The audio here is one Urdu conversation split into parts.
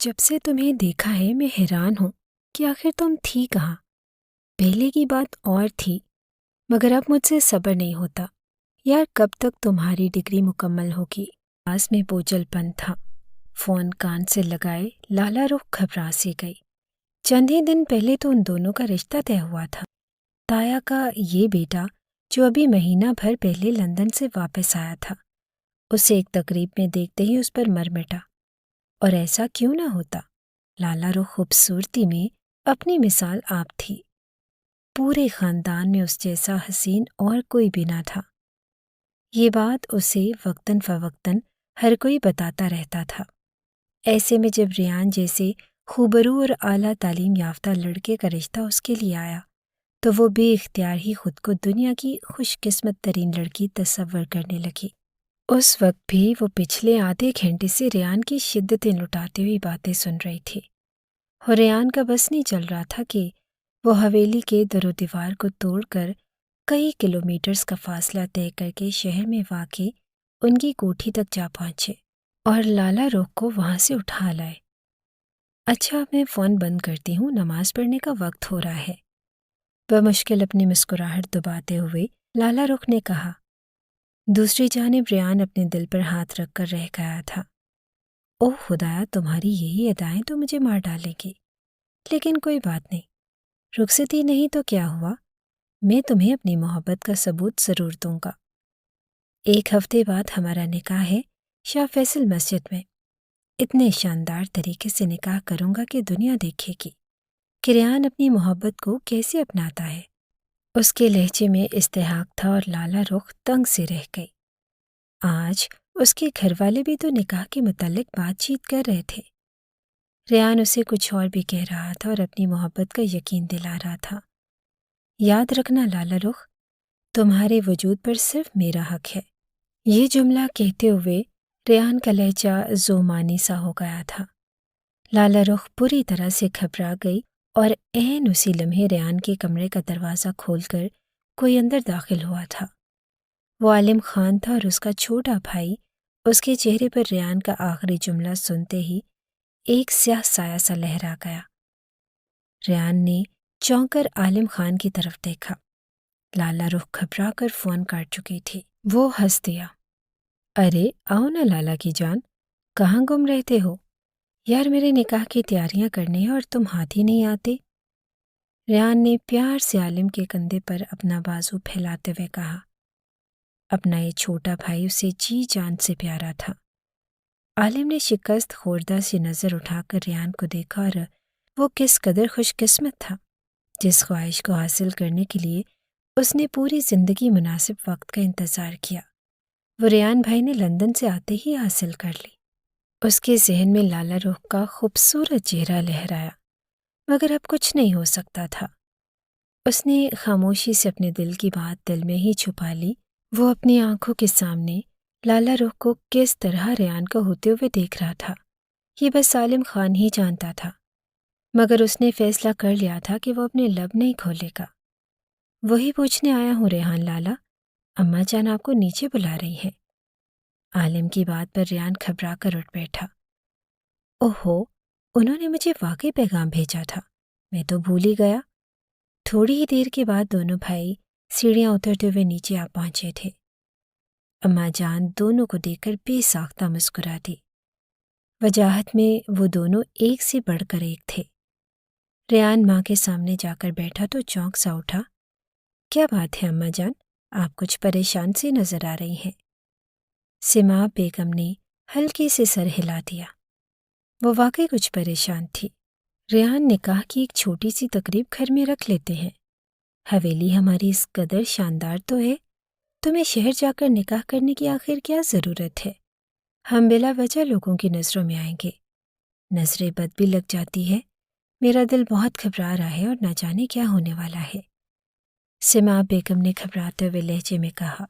جب سے تمہیں دیکھا ہے میں حیران ہوں کہ آخر تم تھی کہاں۔ پہلے کی بات اور تھی، مگر اب مجھ سے صبر نہیں ہوتا یار، کب تک تمہاری ڈگری مکمل ہوگی۔ پاس میں بوجھل پن تھا۔ فون کان سے لگائے لالا رخ گھبرا سی گئی۔ چند ہی دن پہلے تو ان دونوں کا رشتہ طے ہوا تھا۔ تایا کا یہ بیٹا جو ابھی مہینہ بھر پہلے لندن سے واپس آیا تھا، اسے ایک تقریب میں دیکھتے ہی اس پر مر مٹا۔ اور ایسا کیوں نہ ہوتا؟ لالا رخ خوبصورتی میں اپنی مثال آپ تھی۔ پورے خاندان میں اس جیسا حسین اور کوئی بھی نہ تھا۔ یہ بات اسے وقتاً فوقتاً ہر کوئی بتاتا رہتا تھا۔ ایسے میں جب ریان جیسے خوبرو اور اعلیٰ تعلیم یافتہ لڑکے کا رشتہ اس کے لیے آیا تو وہ بے اختیار ہی خود کو دنیا کی خوش قسمت ترین لڑکی تصور کرنے لگی۔ اس وقت بھی وہ پچھلے آدھے گھنٹے سے ریان کی شدتیں لٹاتی ہوئی باتیں سن رہی تھی، اور ریان کا بس نہیں چل رہا تھا کہ وہ حویلی کے در و دیوار کو توڑ کر کئی کلومیٹرز کا فاصلہ طے کر کے شہر میں واقع ان کی کوٹھی تک جا پہنچے اور لالا رخ کو وہاں سے اٹھا لائے۔ اچھا، اب میں فون بند کرتی ہوں، نماز پڑھنے کا وقت ہو رہا ہے۔ بمشکل اپنی مسکراہٹ دباتے ہوئے لالا رخ نے کہا۔ دوسری جانب ریان اپنے دل پر ہاتھ رکھ کر رہ گیا تھا۔ اوہ خدایا، تمہاری یہی ادائیں تو مجھے مار ڈالیں گی، لیکن کوئی بات نہیں، رخصتی نہیں تو کیا ہوا، میں تمہیں اپنی محبت کا ثبوت ضرور دوں گا۔ 1 ہفتے بعد ہمارا نکاح ہے شاہ فیصل مسجد میں۔ اتنے شاندار طریقے سے نکاح کروں گا کہ دنیا دیکھے گی کہ ریان اپنی محبت کو کیسے اپناتا ہے۔ اس کے لہجے میں استحقاق تھا اور لالا رخ تنگ سے رہ گئی۔ آج اس کے گھر والے بھی تو نکاح کے متعلق بات چیت کر رہے تھے۔ ریان اسے کچھ اور بھی کہہ رہا تھا اور اپنی محبت کا یقین دلا رہا تھا۔ یاد رکھنا لالا رخ، تمہارے وجود پر صرف میرا حق ہے۔ یہ جملہ کہتے ہوئے ریان کا لہجہ زومانی سا ہو گیا تھا۔ لالا رخ پوری طرح سے گھبرا گئی اور عین اسی لمحے ریان کے کمرے کا دروازہ کھول کر کوئی اندر داخل ہوا تھا۔ وہ عالم خان تھا اور اس کا چھوٹا بھائی۔ اس کے چہرے پر ریان کا آخری جملہ سنتے ہی ایک سیاہ سایہ سا لہرا گیا۔ ریان نے چونک کر عالم خان کی طرف دیکھا۔ لالا رخ گھبرا کر فون کاٹ چکی تھی۔ وہ ہنس دیا۔ ارے آؤ نا لالا کی جان، کہاں گم رہتے ہو؟ یار میرے نکاح کی تیاریاں کرنی ہیں اور تم ہاتھ ہی نہیں آتے۔ ریان نے پیار سے عالم کے کندھے پر اپنا بازو پھیلاتے ہوئے کہا۔ اپنا یہ چھوٹا بھائی اسے جی جان سے پیارا تھا۔ عالم نے شکست خوردہ سی نظر اٹھا کر ریان کو دیکھا اور وہ کس قدر خوش قسمت تھا جس خواہش کو حاصل کرنے کے لیے اس نے پوری زندگی مناسب وقت کا انتظار کیا، وہ ریان بھائی نے لندن سے آتے ہی حاصل کر لی۔ اس کے ذہن میں لالا رخ کا خوبصورت چہرہ لہرایا، مگر اب کچھ نہیں ہو سکتا تھا۔ اس نے خاموشی سے اپنے دل کی بات دل میں ہی چھپا لی۔ وہ اپنی آنکھوں کے سامنے لالا رخ کو کس طرح ریان کا ہوتے ہوئے دیکھ رہا تھا، یہ بس عالم خان ہی جانتا تھا، مگر اس نے فیصلہ کر لیا تھا کہ وہ اپنے لب نہیں کھولے گا۔ وہی پوچھنے آیا ہوں ریحان لالا، اماں جان آپ کو نیچے بلا رہی ہیں۔ عالم کی بات پر ریان گھبرا کر اٹھ بیٹھا۔ اوہو، انہوں نے مجھے واقعی پیغام بھیجا تھا، میں تو بھول ہی گیا۔ تھوڑی ہی دیر کے بعد دونوں بھائی سیڑھیاں اترتے ہوئے نیچے آ پہنچے تھے۔ اماں جان دونوں کو دیکھ کر بے ساختہ مسکرا دی۔ وجاہت میں وہ دونوں ایک سے بڑھ کر ایک تھے۔ ریان ماں کے سامنے جا کر بیٹھا تو چونک سا اٹھا۔ کیا بات ہے اماں جان، آپ کچھ پریشان سی نظر آ رہی ہیں۔ سما بیگم نے ہلکے سے سر ہلا دیا۔ وہ واقعی کچھ پریشان تھی۔ ریان نکاح کی ایک چھوٹی سی تقریب گھر میں رکھ لیتے ہیں، حویلی ہماری اس قدر شاندار تو ہے، تمہیں شہر جا کر نکاح کرنے کی آخر کیا ضرورت ہے؟ ہم بلا وجہ لوگوں کی نظروں میں آئیں گے، نظر بد بھی لگ جاتی ہے۔ میرا دل بہت گھبرا رہا ہے اور نہ جانے کیا ہونے والا ہے، سما بیگم نے گھبراتے ہوئے لہجے میں کہا۔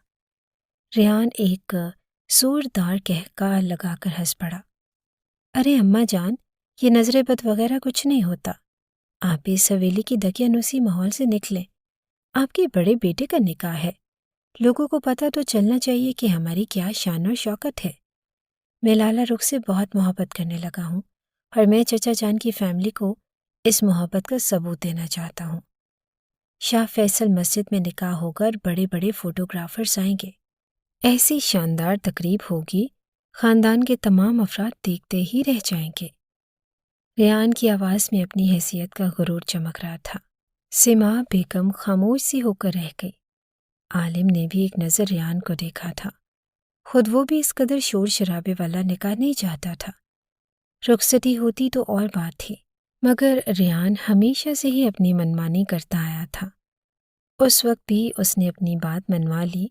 ریان ایک زوردار قہقہہ لگا کر ہنس پڑا۔ ارے اماں جان، یہ نظر بد وغیرہ کچھ نہیں ہوتا، آپ بھی اس حویلی کی دقیانوسی ماحول سے نکلیں۔ آپ کے بڑے بیٹے کا نکاح ہے، لوگوں کو پتہ تو چلنا چاہیے کہ ہماری کیا شان اور شوکت ہے۔ میں لالا رخ سے بہت محبت کرنے لگا ہوں اور میں چچا جان کی فیملی کو اس محبت کا ثبوت دینا چاہتا ہوں۔ شاہ فیصل مسجد میں نکاح ہوگا اور بڑے بڑے فوٹوگرافرز آئیں گے۔ ایسی شاندار تقریب ہوگی، خاندان کے تمام افراد دیکھتے ہی رہ جائیں گے۔ ریحان کی آواز میں اپنی حیثیت کا غرور چمک رہا تھا۔ سما بیگم خاموش سی ہو کر رہ گئی۔ عالم نے بھی ایک نظر ریحان کو دیکھا تھا۔ خود وہ بھی اس قدر شور شرابے والا نکاح نہیں چاہتا تھا۔ رخصتی ہوتی تو اور بات تھی، مگر ریحان ہمیشہ سے ہی اپنی منمانی کرتا آیا تھا۔ اس وقت بھی اس نے اپنی بات منوا لی۔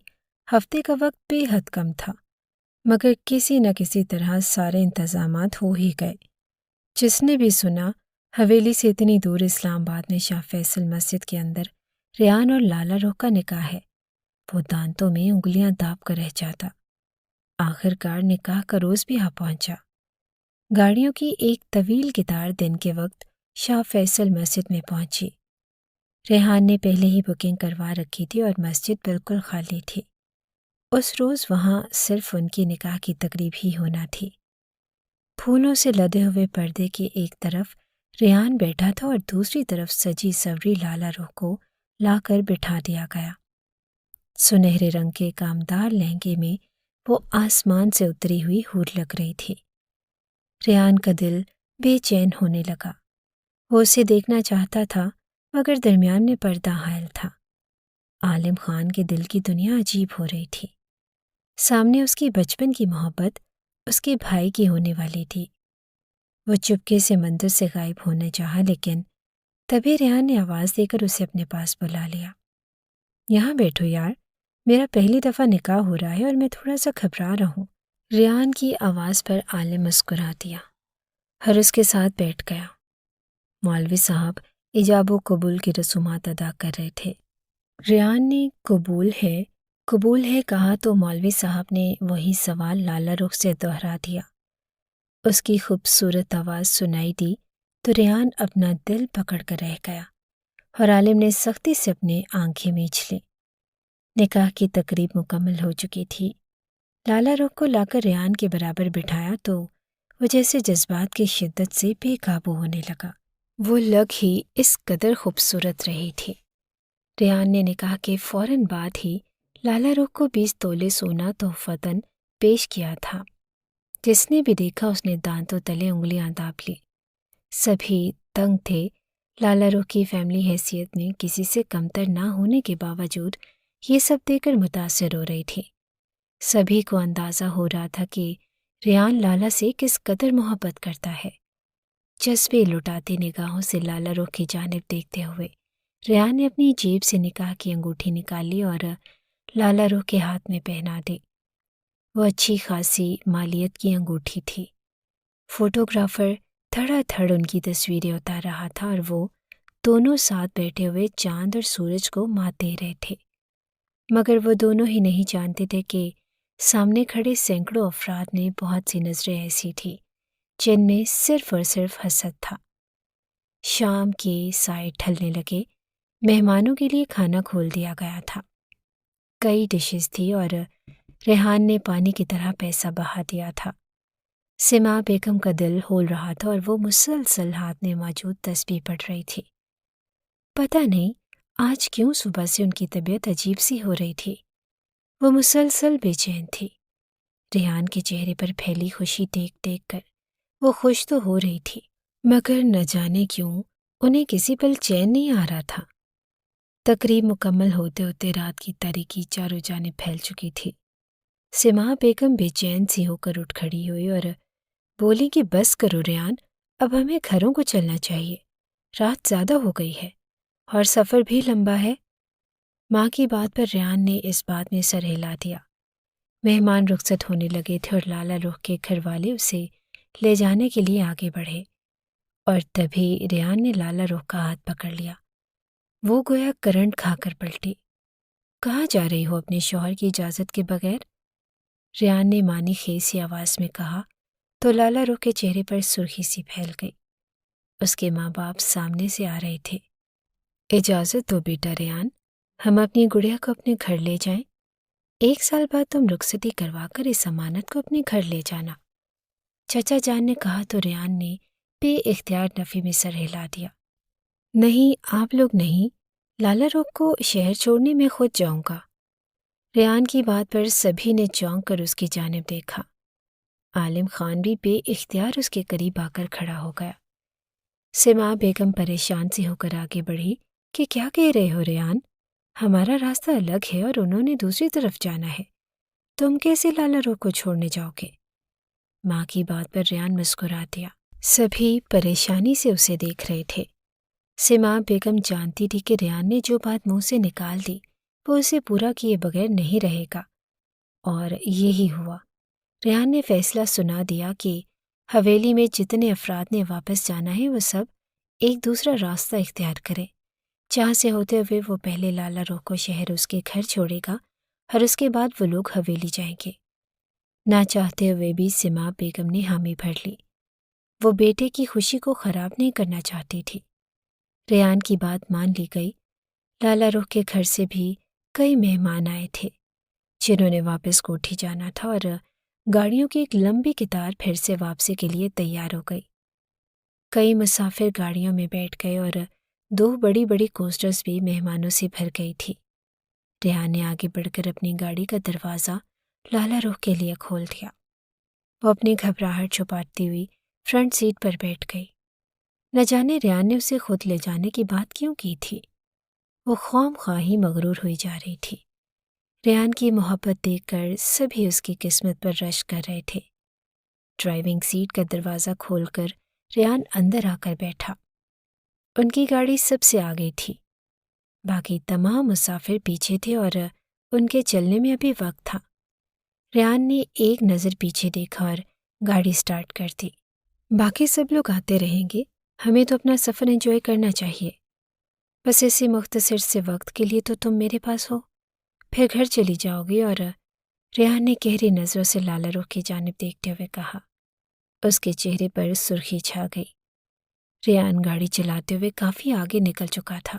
ہفتے کا وقت بے حد کم تھا، مگر کسی نہ کسی طرح سارے انتظامات ہو ہی گئے۔ جس نے بھی سنا حویلی سے اتنی دور اسلام آباد میں شاہ فیصل مسجد کے اندر ریحان اور لالا رخ کا نکاح ہے، وہ دانتوں میں انگلیاں داب کر رہ جاتا۔ آخر کار نکاح کا روز بھی آ پہنچا۔ گاڑیوں کی ایک طویل قطار دن کے وقت شاہ فیصل مسجد میں پہنچی۔ ریحان نے پہلے ہی بکنگ کروا رکھی تھی اور مسجد بالکل خالی تھی۔ اس روز وہاں صرف ان کی نکاح کی تقریب ہی ہونا تھی۔ پھولوں سے لدے ہوئے پردے کے ایک طرف ریحان بیٹھا تھا اور دوسری طرف سجی سوری لالا رخ کو لا کر بٹھا دیا گیا۔ سنہرے رنگ کے کامدار لہنگے میں وہ آسمان سے اتری ہوئی حور لگ رہی تھی۔ ریحان کا دل بے چین ہونے لگا۔ وہ اسے دیکھنا چاہتا تھا، مگر درمیان میں پردہ حائل تھا۔ عالم خان کے دل کی دنیا عجیب ہو رہی تھی۔ سامنے اس کی بچپن کی محبت اس کے بھائی کی ہونے والی تھی۔ وہ چپکے سے منظر سے غائب ہونے چاہا، لیکن تبھی ریحان نے آواز دے کر اسے اپنے پاس بلا لیا۔ یہاں بیٹھو یار، میرا پہلی دفعہ نکاح ہو رہا ہے اور میں تھوڑا سا گھبرا رہا ہوں۔ ریحان کی آواز پر عالم مسکرا دیا اور اس کے ساتھ بیٹھ گیا۔ مولوی صاحب ایجاب و قبول کی رسومات ادا کر رہے تھے۔ ریحان نے قبول ہے کہا تو مولوی صاحب نے وہی سوال لالا رخ سے دہرا دیا۔ اس کی خوبصورت آواز سنائی دی تو ریحان اپنا دل پکڑ کر رہ گیا اور عالم نے سختی سے اپنے آنکھیں میچ لیں۔ نکاح کی تقریب مکمل ہو چکی تھی۔ لالا رخ کو لا کر ریحان کے برابر بٹھایا تو وہ جیسے جذبات کی شدت سے بے قابو ہونے لگا۔ وہ لگ ہی اس قدر خوبصورت رہی تھی۔ ریحان نے نکاح کے فوراً بعد ہی لالا رخ کو 20 تولے سونا تحفتاً پیش کیا تھا۔ جس نے بھی دیکھا اس نے دانتوں تلے انگلیاں داب لی۔ سبھی تنگ تھے۔ لالا رخ کی فیملی حیثیت میں کسی سے کمتر نہ ہونے کے باوجود یہ سب دیکھ کر متاثر ہو رہی تھی۔ سبھی کو اندازہ ہو رہا تھا کہ ریحان لالا سے کس قدر محبت کرتا ہے۔ جذبے لٹاتی نگاہوں سے لالا رخ کی جانب دیکھتے ہوئے ریحان نے اپنی جیب سے نکاح کی انگوٹھی نکالی اور لالا رخ کے ہاتھ میں پہنا دی۔ وہ اچھی خاصی مالیت کی انگوٹھی تھی۔ فوٹوگرافر دھڑا دھڑ ان کی تصویریں اتار رہا تھا اور وہ دونوں ساتھ بیٹھے ہوئے چاند اور سورج کو مات دے رہے تھے، مگر وہ دونوں ہی نہیں جانتے تھے کہ سامنے کھڑے سینکڑوں افراد میں بہت سی نظریں ایسی تھیں جن میں صرف اور صرف حسد تھا۔ شام کے سائے ڈھلنے لگے۔ مہمانوں کے لیے کھانا کھول دیا گیا تھا۔ کئی ڈشز تھی اور ریحان نے پانی کی طرح پیسہ بہا دیا تھا۔ سما بیگم کا دل ہول رہا تھا اور وہ مسلسل ہاتھ میں موجود تسبیح پڑھ رہی تھی۔ پتہ نہیں آج کیوں صبح سے ان کی طبیعت عجیب سی ہو رہی تھی۔ وہ مسلسل بے چین تھی۔ ریحان کے چہرے پر پھیلی خوشی دیکھ دیکھ کر وہ خوش تو ہو رہی تھی، مگر نہ جانے کیوں انہیں کسی پل چین نہیں آ رہا تھا۔ تقریب مکمل ہوتے ہوتے رات کی تاریکی چاروں جانب پھیل چکی تھی۔ سما بیگم بے چین سی ہو کر اٹھ کھڑی ہوئی اور بولی کہ بس کرو ریحان، اب ہمیں گھروں کو چلنا چاہیے، رات زیادہ ہو گئی ہے اور سفر بھی لمبا ہے۔ ماں کی بات پر ریحان نے اس بات میں سر ہلا دیا۔ مہمان رخصت ہونے لگے تھے اور لالا رخ کے گھر والے اسے لے جانے کے لیے آگے بڑھے، اور تبھی ریحان نے لالا رخ کا ہاتھ پکڑ لیا۔ وہ گویا کرنٹ کھا کر پلٹی۔ کہاں جا رہی ہو اپنے شوہر کی اجازت کے بغیر؟ ریحان نے معنی خیز سی آواز میں کہا تو لالا رخ کے چہرے پر سرخی سی پھیل گئی۔ اس کے ماں باپ سامنے سے آ رہے تھے۔ اجازت دو بیٹا ریحان، ہم اپنی گڑیا کو اپنے گھر لے جائیں۔ 1 سال بعد تم رخصتی کروا کر اس امانت کو اپنے گھر لے جانا۔ چچا جان نے کہا تو ریحان نے بے اختیار نفی میں سر ہلا دیا۔ نہیں، آپ لوگ نہیں، لالا رخ کو شہر چھوڑنے میں خود جاؤں گا۔ ریان کی بات پر سبھی نے چونک کر اس کی جانب دیکھا۔ عالم خان بھی بے اختیار اس کے قریب آ کر کھڑا ہو گیا۔ سما بیگم پریشان سی ہو کر آگے بڑھی کہ کیا کہہ رہے ہو ریان؟ ہمارا راستہ الگ ہے اور انہوں نے دوسری طرف جانا ہے، تم کیسے لالا رخ کو چھوڑنے جاؤ گے؟ ماں کی بات پر ریان مسکرا دیا۔ سبھی پریشانی سے اسے دیکھ رہے تھے۔ سما بیگم جانتی تھی کہ ریان نے جو بات منہ سے نکال دی وہ اسے پورا کیے بغیر نہیں رہے گا، اور یہی ہوا۔ ریان نے فیصلہ سنا دیا کہ حویلی میں جتنے افراد نے واپس جانا ہے وہ سب ایک دوسرا راستہ اختیار کریں۔ جہاں سے ہوتے ہوئے وہ پہلے لالا رخ کو شہر اس کے گھر چھوڑے گا اور اس کے بعد وہ لوگ حویلی جائیں گے۔ نہ چاہتے ہوئے بھی سما بیگم نے حامی بھر لی۔ وہ بیٹے کی خوشی کو خراب نہیں کرنا چاہتی تھی۔ ریان کی بات مان لی گئی۔ لالا رخ کے گھر سے بھی کئی مہمان آئے تھے جنہوں نے واپس کوٹھی جانا تھا، اور گاڑیوں کی ایک لمبی قطار پھر سے واپسی کے لیے تیار ہو گئی۔ کئی مسافر گاڑیوں میں بیٹھ گئے اور 2 بڑی بڑی کوسٹرز بھی مہمانوں سے بھر گئی تھی۔ ریان نے آگے بڑھ کر اپنی گاڑی کا دروازہ لالا رخ کے لیے کھول دیا۔ وہ اپنی گھبراہٹ چھپاتی ہوئی فرنٹ سیٹ پر بیٹھ گئی۔ نہ جانے ریان نے اسے خود لے جانے کی بات کیوں کی تھی۔ وہ خواہ خواہی مغرور ہوئی جا رہی تھی۔ ریان کی محبت دیکھ کر سبھی اس کی قسمت پر رشک کر رہے تھے۔ ڈرائیونگ سیٹ کا دروازہ کھول کر ریان اندر آ کر بیٹھا۔ ان کی گاڑی سب سے آگے تھی، باقی تمام مسافر پیچھے تھے اور ان کے چلنے میں ابھی وقت تھا۔ ریان نے ایک نظر پیچھے دیکھا اور گاڑی سٹارٹ کر دی۔ باقی سب لوگ آتے رہیں گے، ہمیں تو اپنا سفر انجوائے کرنا چاہیے۔ بس اسی مختصر سے وقت کے لیے تو تم میرے پاس ہو، پھر گھر چلی جاؤ گی۔ اور ریان نے گہری نظروں سے لالا رخ کی جانب دیکھتے ہوئے کہا۔ اس کے چہرے پر سرخی چھا گئی۔ ریان گاڑی چلاتے ہوئے کافی آگے نکل چکا تھا۔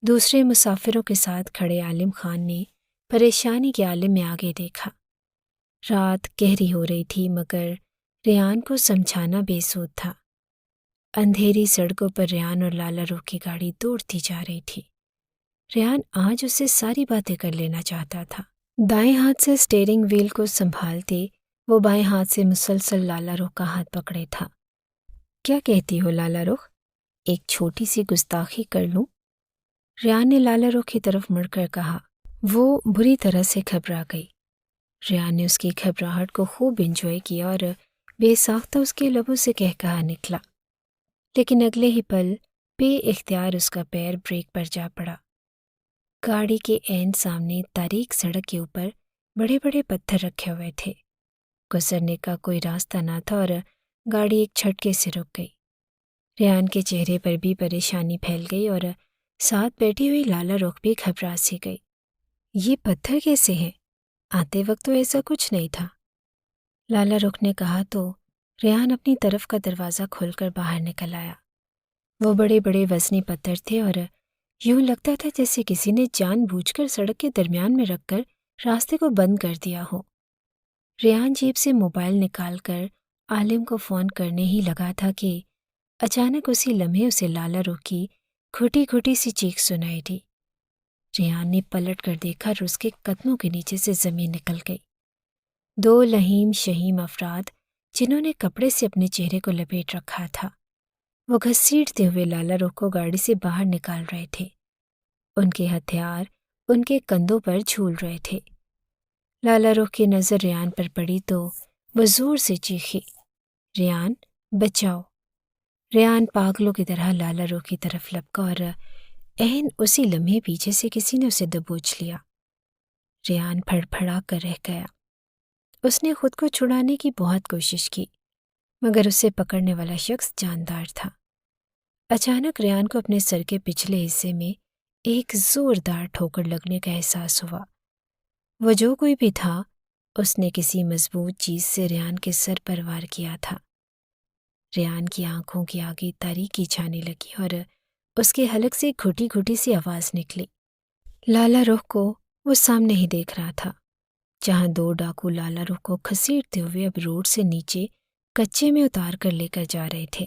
دوسرے مسافروں کے ساتھ کھڑے عالم خان نے پریشانی کے عالم میں آگے دیکھا۔ رات گہری ہو رہی تھی مگر ریان کو سمجھانا بے سود تھا۔ اندھیری سڑکوں پر ریان اور لالا رخ کی گاڑی دوڑتی جا رہی تھی۔ ریان آج اسے ساری باتیں کر لینا چاہتا تھا۔ دائیں ہاتھ سے اسٹیئرنگ وہیل کو سنبھالتے وہ بائیں ہاتھ سے مسلسل لالا رخ کا ہاتھ پکڑے تھا۔ کیا کہتی ہو لالا رخ؟ ایک چھوٹی سی گستاخی کر لوں؟ ریان نے لالا رخ کی طرف مڑ کر کہا۔ وہ بری طرح سے گھبرا گئی۔ ریان نے اس کی گھبراہٹ کو خوب انجوائے کیا اور بے ساختہ اس کے لبوں سے کہہ کہا نکلا، لیکن اگلے ہی پل بے اختیار اس کا پیر بریک پر جا پڑا۔ گاڑی کے عین سامنے تاریک سڑک کے اوپر بڑے بڑے پتھر رکھے ہوئے تھے۔ گزرنے کا کوئی راستہ نہ تھا اور گاڑی ایک جھٹکے سے رک گئی۔ ریان کے چہرے پر بھی پریشانی پھیل گئی اور ساتھ بیٹھی ہوئی لالا رخ بھی گھبرا سی گئی۔ یہ پتھر کیسے ہیں؟ آتے وقت تو ایسا کچھ نہیں تھا، لالا رخ نے کہا تو ریان اپنی طرف کا دروازہ کھول کر باہر نکل آیا۔ وہ بڑے بڑے وزنی پتھر تھے اور یوں لگتا تھا جیسے کسی نے جان بوجھ کر سڑک کے درمیان میں رکھ کر راستے کو بند کر دیا ہو۔ ریان جیب سے موبائل نکال کر عالم کو فون کرنے ہی لگا تھا کہ اچانک اسی لمحے اسے لالا رخ کی گھٹی گھٹی سی چیخ سنائی دی۔ ریان نے پلٹ کر دیکھا اور اس کے قدموں کے نیچے سے زمین نکل گئی۔ 2 لہیم شہیم افراد جنہوں نے کپڑے سے اپنے چہرے کو لپیٹ رکھا تھا، وہ گھسیٹتے ہوئے لالا رخ کو گاڑی سے باہر نکال رہے تھے۔ ان کے ہتھیار ان کے کندھوں پر جھول رہے تھے۔ لالا رخ کی نظر ریان پر پڑی تو وہ زور سے چیخی، ریان بچاؤ! ریان پاگلوں کی طرح لالا رخ کی طرف لپکا اور عین اسی لمحے پیچھے سے کسی نے اسے دبوچ لیا۔ ریان پھڑ پھڑا کر رہ گیا۔ اس نے خود کو چھڑانے کی بہت کوشش کی مگر اسے پکڑنے والا شخص جاندار تھا۔ اچانک ریان کو اپنے سر کے پچھلے حصے میں ایک زوردار ٹھوکر لگنے کا احساس ہوا۔ وہ جو کوئی بھی تھا اس نے کسی مضبوط چیز سے ریان کے سر پر وار کیا تھا۔ ریان کی آنکھوں کی آگے تاریکی چھانے لگی اور اس کے حلق سے گھٹی گھٹی سی آواز نکلی۔ لالا رخ کو وہ سامنے ہی دیکھ رہا تھا جہاں 2 ڈاکو لالا رخ کو گھسیٹتے ہوئے اب روڈ سے نیچے کچے میں اتار کر لے کر جا رہے تھے۔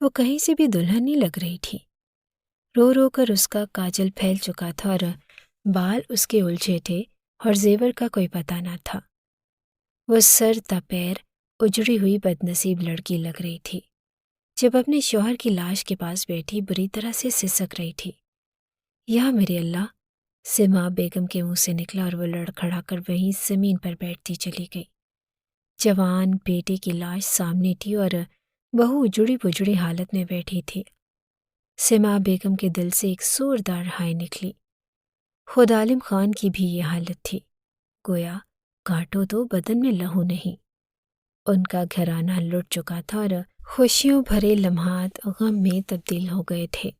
وہ کہیں سے بھی دلہن نہیں لگ رہی تھی۔ رو رو کر اس کا کاجل پھیل چکا تھا اور بال اس کے الجھے تھے اور زیور کا کوئی پتہ نہ تھا۔ وہ سر تپیر اجڑی ہوئی بدنصیب لڑکی لگ رہی تھی جب اپنے شوہر کی لاش کے پاس بیٹھی بری طرح سے سسک رہی تھی۔ یا میرے اللہ! سما بیگم کے منہ سے نکلا اور وہ لڑکھڑا کر وہیں زمین پر بیٹھتی چلی گئی۔ جوان بیٹے کی لاش سامنے تھی اور بہو اجڑی پجڑی حالت میں بیٹھی تھی۔ سما بیگم کے دل سے ایک زوردار ہائے نکلی۔ خود عالم خان کی بھی یہ حالت تھی، گویا کاٹو تو بدن میں لہو نہیں۔ ان کا گھرانہ لٹ چکا تھا اور خوشیوں بھرے لمحات غم میں تبدیل ہو گئے تھے۔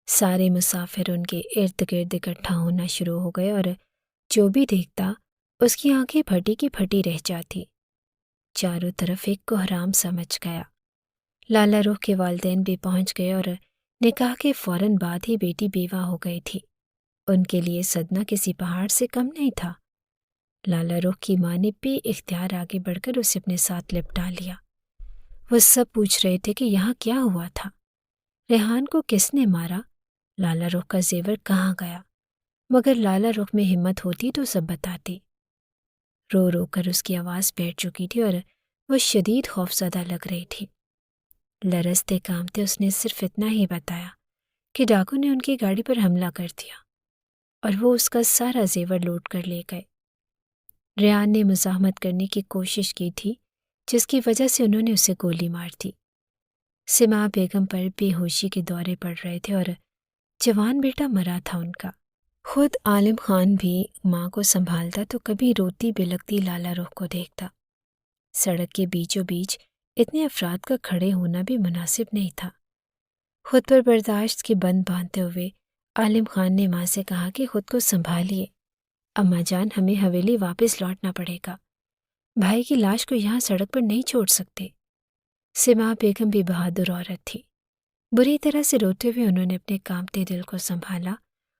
سارے مسافر ان کے ارد گرد اکٹھا ہونا شروع ہو گئے اور جو بھی دیکھتا اس کی آنکھیں پھٹی کی پھٹی رہ جاتی۔ چاروں طرف ایک کوہرام سمجھ گیا۔ لالا رخ کے والدین بھی پہنچ گئے اور نکاح کے فوراً بعد ہی بیٹی بیوہ ہو گئی تھی۔ ان کے لیے صدمہ کسی پہاڑ سے کم نہیں تھا۔ لالا رخ کی ماں نے بے اختیار آگے بڑھ کر اسے اپنے ساتھ لپٹا لیا۔ وہ سب پوچھ رہے تھے کہ یہاں کیا ہوا تھا، ریحان کو کس نے مارا، لالا رخ کا زیور کہاں گیا، مگر لالا رخ میں ہمت ہوتی تو سب بتاتی۔ رو رو کر اس کی آواز بیٹھ چکی تھی اور وہ شدید خوفزدہ لگ رہی تھی۔ لرزتے کامتے اس نے صرف اتنا ہی بتایا کہ ڈاکو نے ان کی گاڑی پر حملہ کر دیا اور وہ اس کا سارا زیور لوٹ کر لے گئے۔ ریحان نے مزاحمت کرنے کی کوشش کی تھی جس کی وجہ سے انہوں نے اسے گولی مار دی۔ سما بیگم پر بے ہوشی کے دورے پڑ رہے تھے اور جوان بیٹا مرا تھا ان کا۔ خود عالم خان بھی ماں کو سنبھالتا تو کبھی روتی بلکتی لالا رخ کو دیکھتا۔ سڑک کے بیچوں بیچ اتنے افراد کا کھڑے ہونا بھی مناسب نہیں تھا۔ خود پر برداشت کی بند باندھتے ہوئے عالم خان نے ماں سے کہا کہ خود کو سنبھالیے، اماں جان ہمیں حویلی واپس لوٹنا پڑے گا، بھائی کی لاش کو یہاں سڑک پر نہیں چھوڑ سکتے۔ سما بیگم بھی بہادر عورت تھی۔ بری طرح سے روتے ہوئے انہوں نے اپنے کانپتے دل کو سنبھالا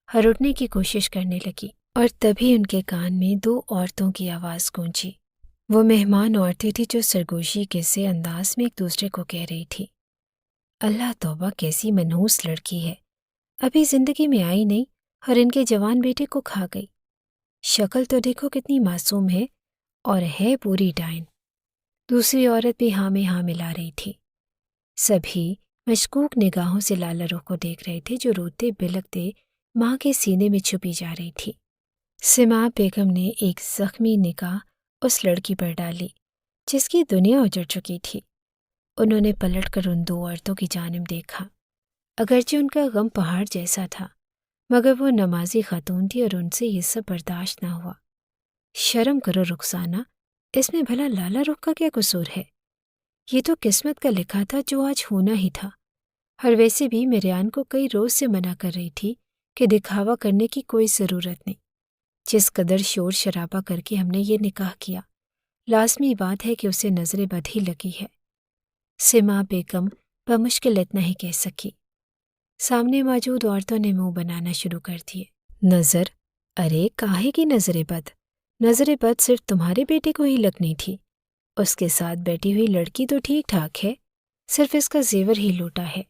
اور اٹھنے کی کوشش کرنے لگی، اور تبھی ان کے کان میں دو عورتوں کی آواز گونجی۔ وہ مہمان عورتیں تھیں جو سرگوشی کے سے انداز میں ایک دوسرے کو کہہ رہی تھی، اللہ توبہ کیسی منحوس لڑکی ہے، ابھی زندگی میں آئی نہیں اور ان کے جوان بیٹے کو کھا گئی۔ شکل تو دیکھو کتنی معصوم ہے اور ہے پوری ڈائن۔ دوسری عورت بھی ہاں میں ہاں ملا رہی تھی۔ سبھی مشکوک نگاہوں سے لالا رخ کو دیکھ رہے تھے جو روتے بلکتے ماں کے سینے میں چھپی جا رہی تھی۔ سما بیگم نے ایک زخمی نگاہ اس لڑکی پر ڈالی جس کی دنیا اجڑ چکی تھی۔ انہوں نے پلٹ کر ان دو عورتوں کی جانب دیکھا۔ اگرچہ ان کا غم پہاڑ جیسا تھا مگر وہ نمازی خاتون تھی اور ان سے یہ سب برداشت نہ ہوا۔ شرم کرو رخسانہ، اس میں بھلا لالا رخ کا کیا قصور ہے؟ یہ تو قسمت کا لکھا تھا جو آج ہونا ہی تھا، اور ویسے بھی میں ریان کو کئی روز سے منع کر رہی تھی کہ دکھاوا کرنے کی کوئی ضرورت نہیں۔ جس قدر شور شرابہ کر کے ہم نے یہ نکاح کیا، لازمی بات ہے کہ اسے نظر بد ہی لگی ہے۔ سما بیگم بمشکل اتنا ہی کہہ سکی۔ سامنے موجود عورتوں نے منہ بنانا شروع کر دیے۔ نظر؟ ارے کاہے کی نظر بد؟ نظر بد صرف تمہارے بیٹے کو ہی لگنی تھی۔ اس کے ساتھ بیٹھی ہوئی لڑکی تو ٹھیک ٹھاک ہے، صرف اس کا زیور ہی لوٹا ہے۔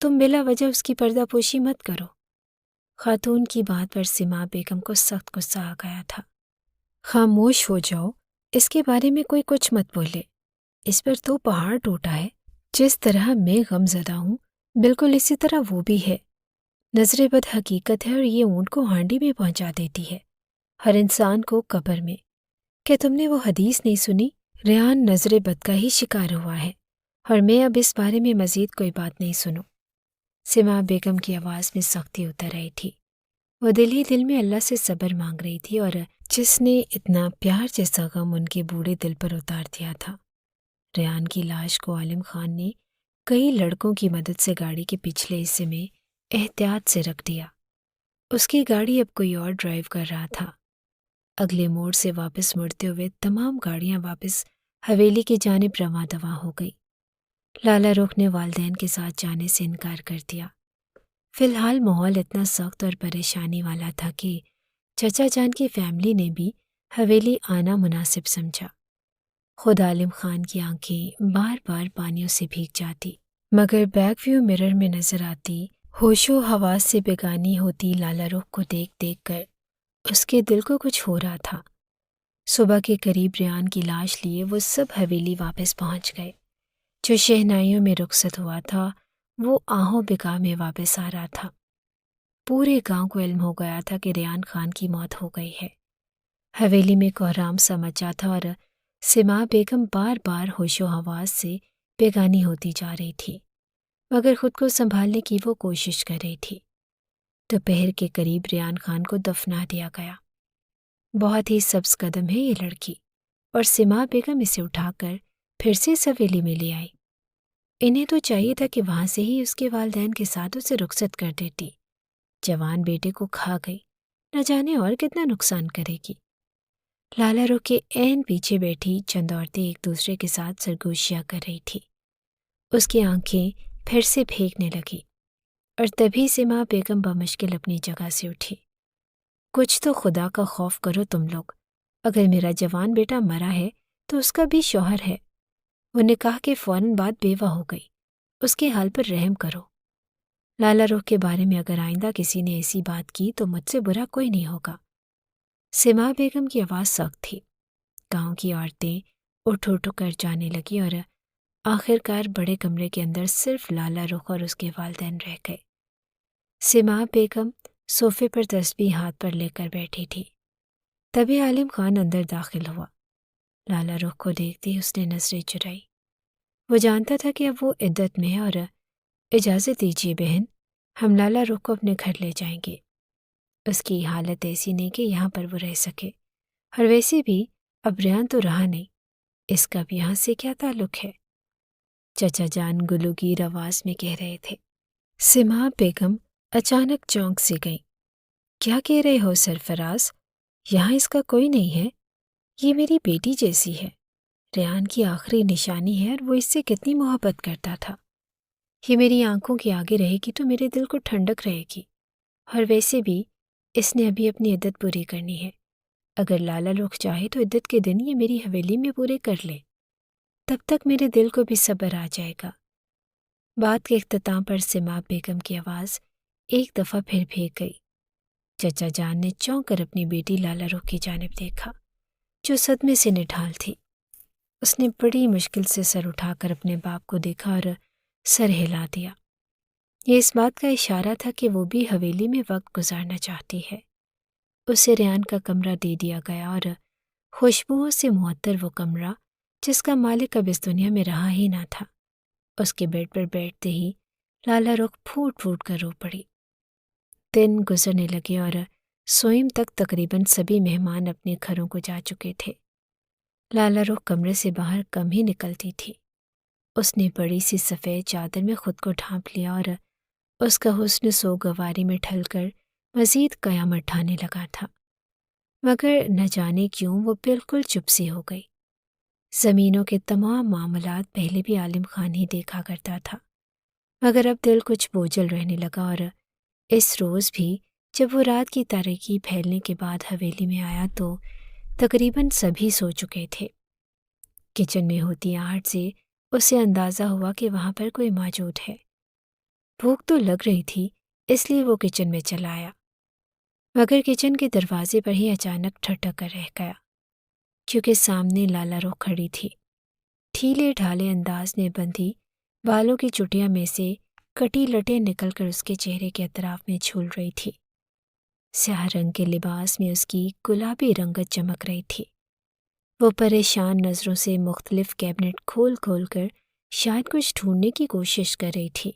تم بلا وجہ اس کی پردہ پوشی مت کرو۔ خاتون کی بات پر سما بیگم کو سخت غصہ آ گیا تھا۔ خاموش ہو جاؤ، اس کے بارے میں کوئی کچھ مت بولے۔ اس پر تو پہاڑ ٹوٹا ہے۔ جس طرح میں غم زدہ ہوں بالکل اسی طرح وہ بھی ہے۔ نظر بد حقیقت ہے اور یہ اونٹ کو ہانڈی میں پہنچا دیتی ہے، ہر انسان کو قبر میں۔ کیا تم نے وہ حدیث نہیں سنی؟ ریحان نظر بد کا ہی شکار ہوا ہے اور میں اب اس بارے میں مزید کوئی بات نہیں سنوں۔ سما بیگم کی آواز میں سختی اتر رہی تھی۔ وہ دل ہی دل میں اللہ سے صبر مانگ رہی تھی، اور جس نے اتنا پیار جیسا غم ان کے بوڑھے دل پر اتار دیا تھا۔ ریحان کی لاش کو عالم خان نے کئی لڑکوں کی مدد سے گاڑی کے پچھلے حصے میں احتیاط سے رکھ دیا۔ اس کی گاڑی اب کوئی اور ڈرائیو کر رہا تھا۔ اگلے موڑ سے واپس مڑتے ہوئے تمام گاڑیاں واپس حویلی کی جانب رواں دواں ہو گئی۔ لالا رخ نے والدین کے ساتھ جانے سے انکار کر دیا۔ فی الحال ماحول اتنا سخت اور پریشانی والا تھا کہ چچا جان کی فیملی نے بھی حویلی آنا مناسب سمجھا۔ خود عالم خان کی آنکھیں بار بار پانیوں سے بھیگ جاتی۔ مگر بیک ویو مرر میں نظر آتی ہوش و حواس سے بیگانی ہوتی لالا رخ کو دیکھ دیکھ کر اس کے دل کو کچھ ہو رہا تھا۔ صبح کے قریب ریان کی لاش لیے وہ سب حویلی واپس پہنچ گئے۔ جو شہنائیوں میں رخصت ہوا تھا وہ آہوں بکا میں واپس آ رہا تھا۔ پورے گاؤں کو علم ہو گیا تھا کہ ریان خان کی موت ہو گئی ہے۔ حویلی میں کوہرام سا مچا تھا اور سما بیگم بار بار ہوش و حواس سے بیگانی ہوتی جا رہی تھی، مگر خود کو سنبھالنے کی وہ کوشش کر رہی تھی۔ دوپہر کے قریب ریان خان کو دفنا دیا گیا۔ بہت ہی سبز قدم ہے یہ لڑکی، اور سما بیگم اسے اٹھا کر پھر سے اس حویلی میں لے آئی۔ انہیں تو چاہیے تھا کہ وہاں سے ہی اس کے والدین کے ساتھ اسے رخصت کر دیتی۔ جوان بیٹے کو کھا گئی، نہ جانے اور کتنا نقصان کرے گی۔ لالا رخ کے عین پیچھے بیٹھی چند عورتیں ایک دوسرے کے ساتھ سرگوشیاں کر رہی تھی۔ اس کی آنکھیں پھر سے پھینکنے لگی، اور تبھی سما بیگم بمشکل اپنی جگہ سے اٹھی۔ کچھ تو خدا کا خوف کرو تم لوگ، اگر میرا جوان بیٹا مرا ہے تو اس کا بھی شوہر ہے۔ وہ نکاح کے فوراً بعد بیوہ ہو گئی، اس کے حال پر رحم کرو۔ لالا رخ کے بارے میں اگر آئندہ کسی نے ایسی بات کی تو مجھ سے برا کوئی نہیں ہوگا۔ سما بیگم کی آواز سخت تھی۔ گاؤں کی عورتیں اٹھ اٹھ کر جانے لگی اور آخر کار بڑے کمرے کے اندر صرف لالا رخ اور اس کے والدین رہ گئے۔ سما بیگم صوفے پر تسبیح ہاتھ پر لے کر بیٹھی تھی۔ تبھی عالم خان اندر داخل ہوا۔ لالا رخ کو دیکھتے اس نے نظریں چرائی۔ وہ جانتا تھا کہ اب وہ عدت میں ہے، اور اجازت دیجیے بہن، ہم لالا رخ کو اپنے گھر لے جائیں گے۔ اس کی حالت ایسی نہیں کہ یہاں پر وہ رہ سکے، اور ویسے بھی اب ریان تو رہا نہیں، اس کا بھی یہاں سے کیا تعلق ہے؟ چچا جان گلوگیر آواز میں کہہ رہے تھے۔ سما بیگم اچانک چونک سے گئی۔ کیا کہہ رہے ہو سرفراز؟ یہاں اس کا کوئی نہیں ہے، یہ میری بیٹی جیسی ہے، ریان کی آخری نشانی ہے، اور وہ اس سے کتنی محبت کرتا تھا۔ یہ میری آنکھوں کے آگے رہے گی تو میرے دل کو ٹھنڈک رہے گی، اور ویسے بھی اس نے ابھی اپنی عدت پوری کرنی ہے۔ اگر لالا رخ چاہے تو عدت کے دن یہ میری حویلی میں پورے کر لے، تب تک میرے دل کو بھی صبر آ جائے گا۔ بات کے اختتام پر سما بیگم کی آواز ایک دفعہ پھر بھیگ گئی۔ چچا جان نے چونک کر اپنی بیٹی لالا رخ کی جانب دیکھا، جو صدمے سے نڈھال تھی۔ اس نے بڑی مشکل سے سر اٹھا کر اپنے باپ کو دیکھا اور سر ہلا دیا۔ یہ اس بات کا اشارہ تھا کہ وہ بھی حویلی میں وقت گزارنا چاہتی ہے۔ اسے ریان کا کمرہ دے دیا گیا، اور خوشبوؤں سے معطر وہ کمرہ جس کا مالک اب اس دنیا میں رہا ہی نہ تھا۔ اس کے بیڈ پر بیٹھتے ہی لالا رخ پھوٹ پھوٹ کر رو پڑی۔ دن گزرنے لگے اور سوئم تک تقریباً سبھی مہمان اپنے گھروں کو جا چکے تھے۔ لالا رخ کمرے سے باہر کم ہی نکلتی تھی۔ اس نے بڑی سی سفید چادر میں خود کو ڈھانپ لیا، اور اس کا حسن سوگواری میں ڈھل کر مزید قیامت ڈھانے لگا تھا۔ مگر نہ جانے کیوں وہ بالکل چپ سی ہو گئی۔ زمینوں کے تمام معاملات پہلے بھی عالم خان ہی دیکھا کرتا تھا، مگر اب دل کچھ بوجھل رہنے لگا، اور اس روز بھی جب وہ رات کی تاریکی پھیلنے کے بعد حویلی میں آیا تو تقریباً سبھی سو چکے تھے۔ کچن میں ہوتی آہٹ سے اسے اندازہ ہوا کہ وہاں پر کوئی موجود ہے۔ بھوک تو لگ رہی تھی، اس لیے وہ کچن میں چلا آیا، مگر کچن کے دروازے پر ہی اچانک ٹھٹک کر رہ گیا، کیونکہ سامنے لالا رخ کھڑی تھی۔ ڈھیلے ڈھالے انداز میں بندھی بالوں کی چٹیاں میں سے کٹی لٹیں نکل کر اس کے چہرے کے اطراف میں جھول رہی تھی۔ سیاہ رنگ کے لباس میں اس کی گلابی رنگت چمک رہی تھی۔ وہ پریشان نظروں سے مختلف کیبنٹ کھول کھول کر شاید کچھ ڈھونڈنے کی کوشش کر رہی تھی۔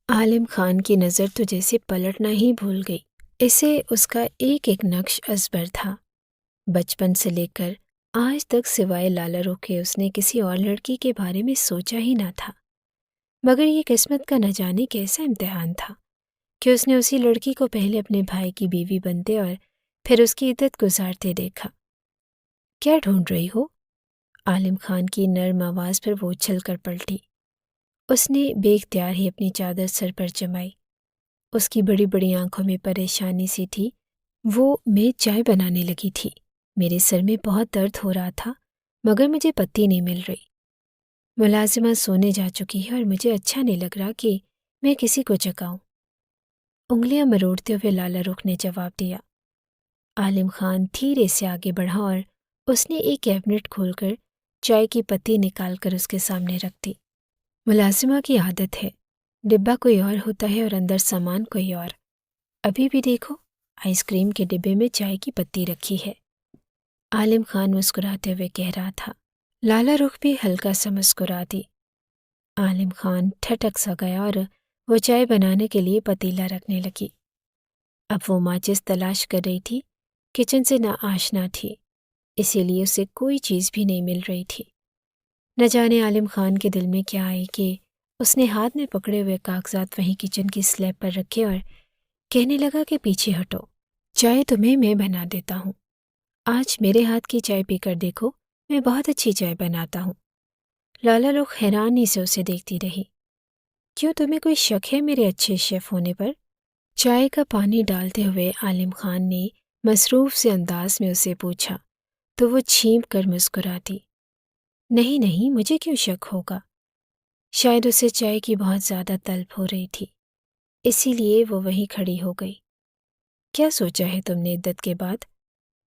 عالم خان کی نظر تو جیسے پلٹنا ہی بھول گئی۔ اسے اس کا ایک ایک نقش ازبر تھا۔ بچپن سے لے کر آج تک سوائے لالا رخ کے اس نے کسی اور لڑکی کے بارے میں سوچا ہی نہ تھا، مگر یہ قسمت کا نہ جانے کیسا امتحان تھا کہ اس نے اسی لڑکی کو پہلے اپنے بھائی کی بیوی بنتے اور پھر اس کی عدت گزارتے دیکھا۔ کیا ڈھونڈ رہی ہو؟ عالم خان کی نرم آواز پر وہ اچھل کر پلٹی۔ اس نے بے اختیار ہی اپنی چادر سر پر جمائی۔ اس کی بڑی بڑی آنکھوں میں پریشانی سی تھی۔ وہ میز چائے بنانے لگی تھی۔ میرے سر میں بہت درد ہو رہا تھا، مگر مجھے پتی نہیں مل رہی۔ ملازمہ سونے جا چکی ہے اور مجھے اچھا نہیں لگ رہا کہ میں کسی کو جگاؤں، انگلیاں مروڑتے ہوئے لالا رخ نے جواب دیا۔ عالم خان دھیرے سے آگے بڑھا اور اس نے ایک کیبنٹ کھول کر چائے کی پتی نکال کر اس کے سامنے رکھ دی۔ ملازمہ کی عادت ہے، ڈبہ کوئی اور ہوتا ہے اور اندر سامان کوئی اور۔ ابھی بھی دیکھو، آئس کریم کے ڈبے میں چائے کی پتی رکھی ہے۔ عالم خان مسکراتے ہوئے کہہ رہا تھا۔ لالا رخ بھی ہلکا سا مسکرا دی۔ عالم خان ٹھٹک سا گیا اور وہ چائے بنانے کے لیے پتیلا رکھنے لگی۔ اب وہ ماچس تلاش کر رہی تھی، کچن سے ناآشنا تھی، اسی لیے اسے کوئی چیز بھی نہیں مل رہی تھی۔ نہ جانے عالم خان کے دل میں کیا آئی کہ اس نے ہاتھ میں پکڑے ہوئے کاغذات وہیں کچن کی سلیب پر رکھے اور کہنے لگا کہ پیچھے ہٹو، چائے تمہیں میں بنا دیتا ہوں۔ آج میرے ہاتھ کی چائے پی کر دیکھو، میں بہت اچھی چائے بناتا ہوں۔ لالا رخ حیرانی سے اسے دیکھتی رہی۔ کیوں تمہیں کوئی شک ہے میرے اچھے شیف ہونے پر؟ چائے کا پانی ڈالتے ہوئے عالم خان نے مصروف سے انداز میں اسے پوچھا تو وہ چھینپ کر مسکرا دی۔ نہیں نہیں، مجھے کیوں شک ہوگا؟ شاید اسے چائے کی بہت زیادہ طلب ہو رہی تھی، اسی لیے وہ وہیں کھڑی ہو گئی۔ کیا سوچا ہے تم نے عدت کے بعد؟